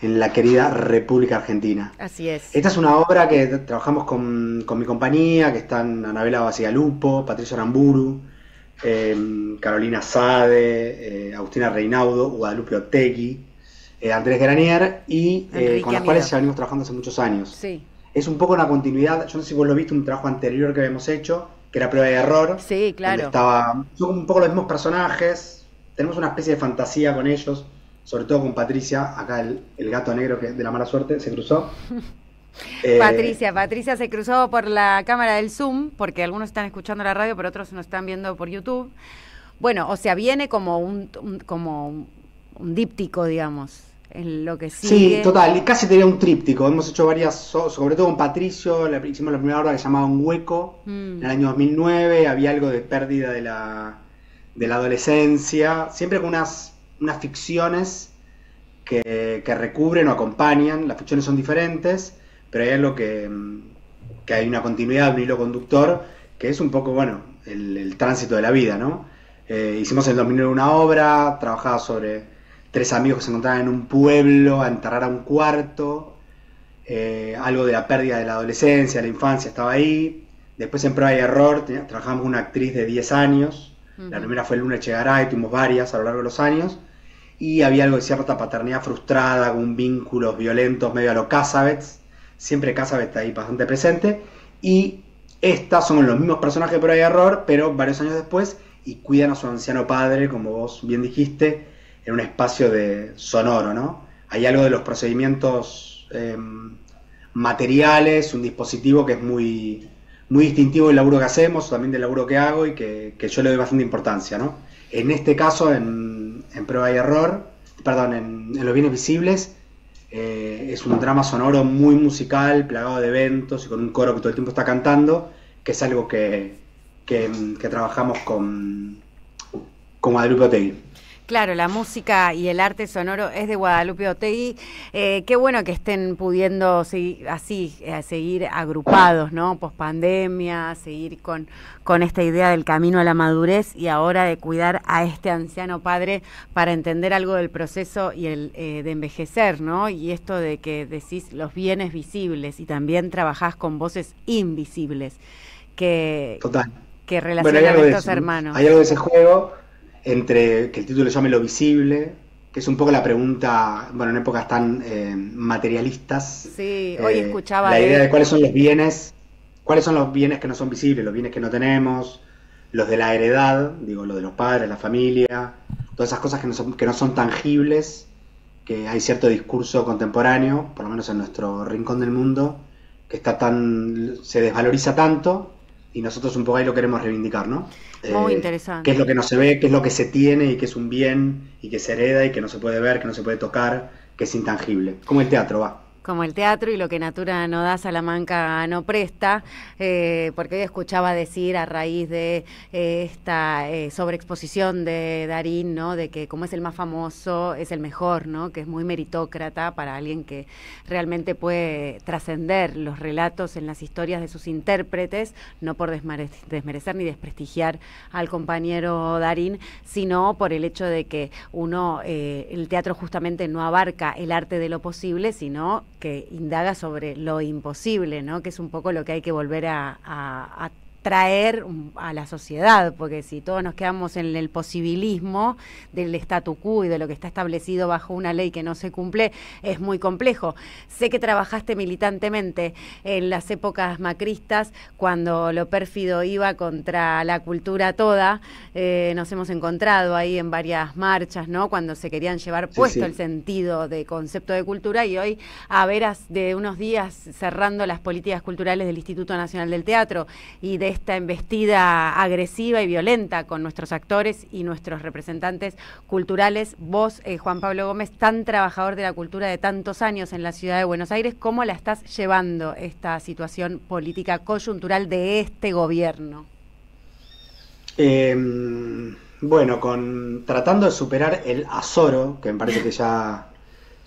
la querida República Argentina. Así es. Esta es una obra que trabajamos con mi compañía, que están Anabela Basigalupo, Patricio Aramburu, Carolina Sade, Agustina Reinaudo, Guadalupe Otegui, Andrés Granier y con los cuales ya venimos trabajando hace muchos años. Sí. Es un poco una continuidad, yo no sé si vos lo viste, un trabajo anterior que habíamos hecho, que era Prueba y Error. Sí, claro. Son un poco los mismos personajes, tenemos una especie de fantasía con ellos, sobre todo con Patricia, acá el gato negro que de la mala suerte se cruzó. Patricia se cruzó por la cámara del Zoom, porque algunos están escuchando la radio, pero otros nos están viendo por YouTube. Bueno, o sea, viene como un díptico, digamos, en lo que sigue. Sí, total, y casi tenía un tríptico. Hemos hecho varias, sobre todo con Patricio, hicimos la primera obra que se llamaba Un Hueco, en el año 2009, había algo de pérdida de la adolescencia, siempre con unas ficciones que recubren o acompañan. Las ficciones son diferentes, pero hay algo que hay una continuidad, un hilo conductor, que es un poco, bueno, el tránsito de la vida, ¿no? Hicimos en el 2009 una obra, trabajaba sobre 3 amigos que se encontraban en un pueblo a enterrar a un cuarto, algo de la pérdida de la adolescencia, de la infancia estaba ahí. Después en Prueba y Error trabajamos con una actriz de 10 años, la primera fue Luna Echegaray, tuvimos varias a lo largo de los años, y había algo de cierta paternidad frustrada, con vínculos violentos medio a lo Casabets, siempre Casabets está ahí bastante presente, y estas son los mismos personajes de Prueba y Error, pero varios años después, y cuidan a su anciano padre, como vos bien dijiste, en un espacio de sonoro, ¿no? Hay algo de los procedimientos materiales, un dispositivo que es muy distintivo del laburo que hacemos, también del laburo que hago, y que yo le doy bastante importancia, ¿no? En este caso, en Prueba y Error, perdón, en Los bienes visibles, es un drama sonoro muy musical, plagado de eventos y con un coro que todo el tiempo está cantando, que es algo que trabajamos con Guadalupe Otegui. Claro, la música y el arte sonoro es de Guadalupe Otegui. Qué bueno que estén pudiendo seguir agrupados, ¿no? Pospandemia, seguir con esta idea del camino a la madurez y ahora de cuidar a este anciano padre para entender algo del proceso y de envejecer, ¿no? Y esto de que decís los bienes visibles y también trabajás con voces invisibles que relacionan a estos hermanos. Hay algo de ese juego entre que el título llame Lo visible, que es un poco la pregunta, bueno, en épocas tan materialistas. Sí, hoy escuchaba la idea de cuáles son los bienes que no son visibles, los bienes que no tenemos, los de la heredad, digo, lo de los padres, la familia, todas esas cosas que no son tangibles, que hay cierto discurso contemporáneo, por lo menos en nuestro rincón del mundo, que se desvaloriza tanto, y nosotros un poco ahí lo queremos reivindicar, ¿no? Muy interesante. ¿Qué es lo que no se ve, qué es lo que se tiene y qué es un bien y que se hereda y que no se puede ver, que no se puede tocar, que es intangible? Como el teatro, va. como el teatro, y lo que Natura no da, Salamanca no presta, porque hoy escuchaba decir a raíz de esta sobreexposición de Darín, ¿no? De que como es el más famoso, es el mejor, ¿no? Que es muy meritócrata para alguien que realmente puede trascender los relatos en las historias de sus intérpretes, no por desmerecer ni desprestigiar al compañero Darín, sino por el hecho de que el teatro justamente no abarca el arte de lo posible, sino que indaga sobre lo imposible, ¿no? Que es un poco lo que hay que volver a traer a la sociedad, porque si todos nos quedamos en el posibilismo del statu quo y de lo que está establecido bajo una ley que no se cumple, es muy complejo. Sé que trabajaste militantemente en las épocas macristas, cuando lo pérfido iba contra la cultura toda. Nos hemos encontrado ahí en varias marchas, ¿no? Cuando se querían llevar puesto el sentido de concepto de cultura, y hoy, a veras de unos días cerrando las políticas culturales del Instituto Nacional del Teatro y de esta embestida agresiva y violenta con nuestros actores y nuestros representantes culturales, vos, Juan Pablo Gómez, tan trabajador de la cultura de tantos años en la ciudad de Buenos Aires, ¿cómo la estás llevando esta situación política coyuntural de este gobierno? Bueno, tratando de superar el azoro, que me parece que ya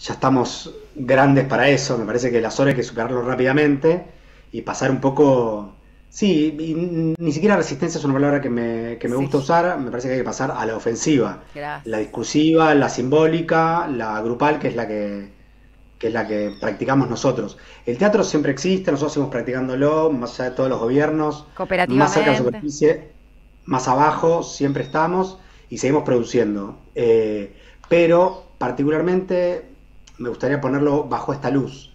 estamos grandes para eso. Me parece que el azoro hay que superarlo rápidamente y pasar un poco... Sí, y ni siquiera resistencia es una palabra que me gusta usar. Me parece que hay que pasar a la ofensiva. Gracias. La discursiva, la simbólica, la grupal, que es la que practicamos nosotros. El teatro siempre existe, nosotros seguimos practicándolo, más allá de todos los gobiernos, más cerca de la superficie, más abajo, siempre estamos y seguimos produciendo. Pero particularmente me gustaría ponerlo bajo esta luz,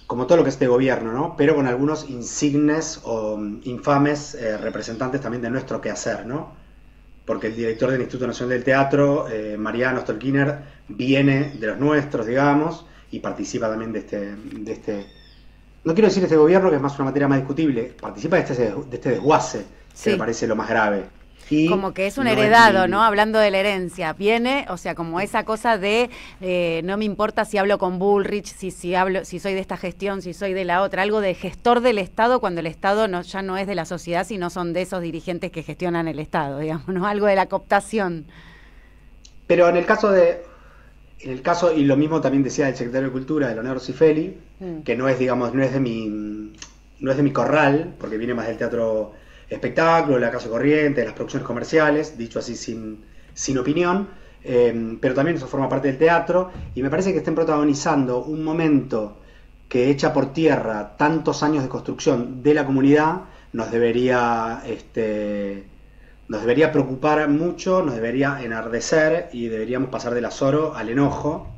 como todo lo que es este gobierno, ¿no? Pero con algunos insignes o infames representantes también de nuestro quehacer, ¿no? Porque el director del Instituto Nacional del Teatro, Mariano Stolkiner, viene de los nuestros, digamos, y participa también de este no quiero decir de este gobierno, que es más una materia más discutible, participa de este desguace, que me parece lo más grave. Y como que es un heredado, ¿no? Hablando de la herencia, viene, o sea, como esa cosa de no me importa si hablo con Bullrich, si soy de esta gestión, si soy de la otra, algo de gestor del Estado, cuando el Estado ya no es de la sociedad, sino son de esos dirigentes que gestionan el Estado, digamos, ¿no? Algo de la cooptación. Pero en el caso, y lo mismo también decía el secretario de Cultura, de Leonardo Cifeli, que no es, digamos, no es de mi corral, porque viene más del teatro espectáculo, la casa corriente, las producciones comerciales, dicho así sin opinión, pero también eso forma parte del teatro, y me parece que estén protagonizando un momento que echa por tierra tantos años de construcción de la comunidad, nos debería preocupar mucho, nos debería enardecer, y deberíamos pasar del azoro al enojo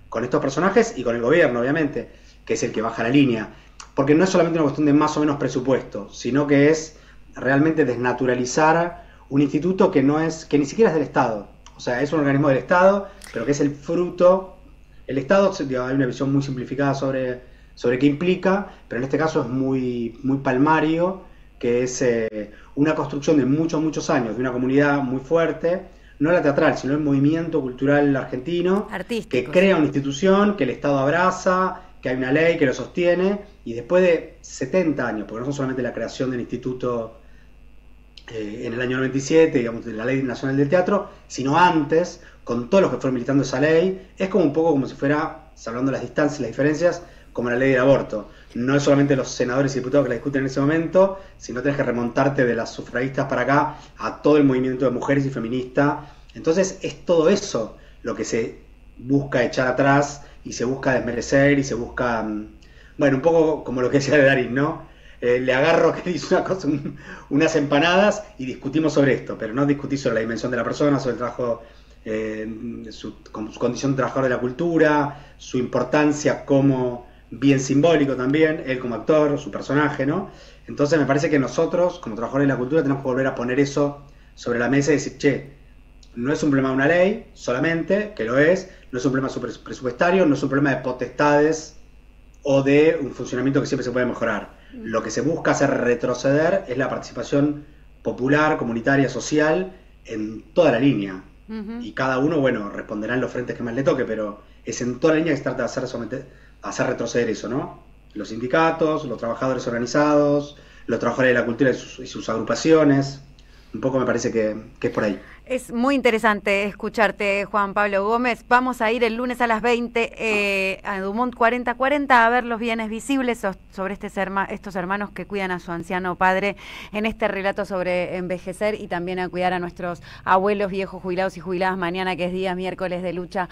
con estos personajes y con el gobierno, obviamente, que es el que baja la línea, porque no es solamente una cuestión de más o menos presupuesto, sino que es realmente desnaturalizar un instituto que ni siquiera es del Estado. O sea, es un organismo del Estado, pero que es el fruto. El Estado, hay una visión muy simplificada sobre qué implica, pero en este caso es muy, muy palmario, que es una construcción de muchos años de una comunidad muy fuerte, no la teatral, sino el movimiento cultural argentino, que crea una institución, que el Estado abraza, que hay una ley que lo sostiene, y después de 70 años, porque no son solamente la creación del instituto en el año 97, digamos, de la Ley Nacional del Teatro, sino antes, con todos los que fueron militando esa ley, es como un poco como si fuera, salvando las distancias y las diferencias, como la ley del aborto. No es solamente los senadores y diputados que la discuten en ese momento, sino tenés que remontarte de las sufragistas para acá a todo el movimiento de mujeres y feminista. Entonces es todo eso lo que se busca echar atrás y se busca desmerecer y se busca, bueno, un poco como lo que decía de Darín, ¿no? Le agarro que dice una cosa, unas empanadas, y discutimos sobre esto, pero no discutir sobre la dimensión de la persona, sobre el trabajo, su condición de trabajador de la cultura, su importancia como bien simbólico también, él como actor, su personaje, ¿no? Entonces me parece que nosotros, como trabajadores de la cultura, tenemos que volver a poner eso sobre la mesa y decir, che, no es un problema de una ley solamente, que lo es, no es un problema presupuestario, no es un problema de potestades o de un funcionamiento que siempre se puede mejorar. Lo que se busca hacer retroceder es la participación popular, comunitaria, social, en toda la línea. Y cada uno, bueno, responderá en los frentes que más le toque, pero es en toda la línea que se trata de hacer hacer retroceder eso, ¿no? Los sindicatos, los trabajadores organizados, los trabajadores de la cultura y sus agrupaciones. Un poco me parece que es por ahí. Es muy interesante escucharte, Juan Pablo Gómez. Vamos a ir el lunes a las 20 a Dumont 4040 a ver los bienes visibles sobre estos hermanos que cuidan a su anciano padre en este relato sobre envejecer, y también a cuidar a nuestros abuelos, viejos, jubilados y jubiladas mañana, que es día miércoles de lucha.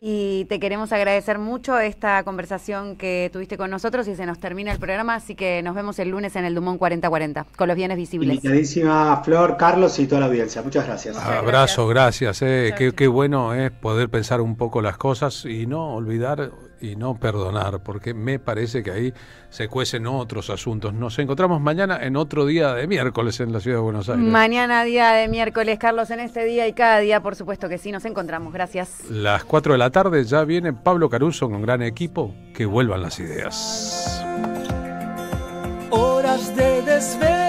Y te queremos agradecer mucho esta conversación que tuviste con nosotros, y se nos termina el programa, así que nos vemos el lunes en el Dumont 4040 con los bienes visibles. Invitadísima Flor, Carlos y toda la audiencia. Muchas gracias. Abrazo, gracias. Qué bueno es poder pensar un poco las cosas y no olvidar y no perdonar, porque me parece que ahí se cuecen otros asuntos. Nos encontramos mañana en otro día de miércoles en la ciudad de Buenos Aires. Mañana día de miércoles, Carlos, en este día y cada día, por supuesto que sí, nos encontramos. Gracias. Las 4 de la tarde ya viene Pablo Caruso con gran equipo. Que vuelvan las ideas. Horas de desvelo.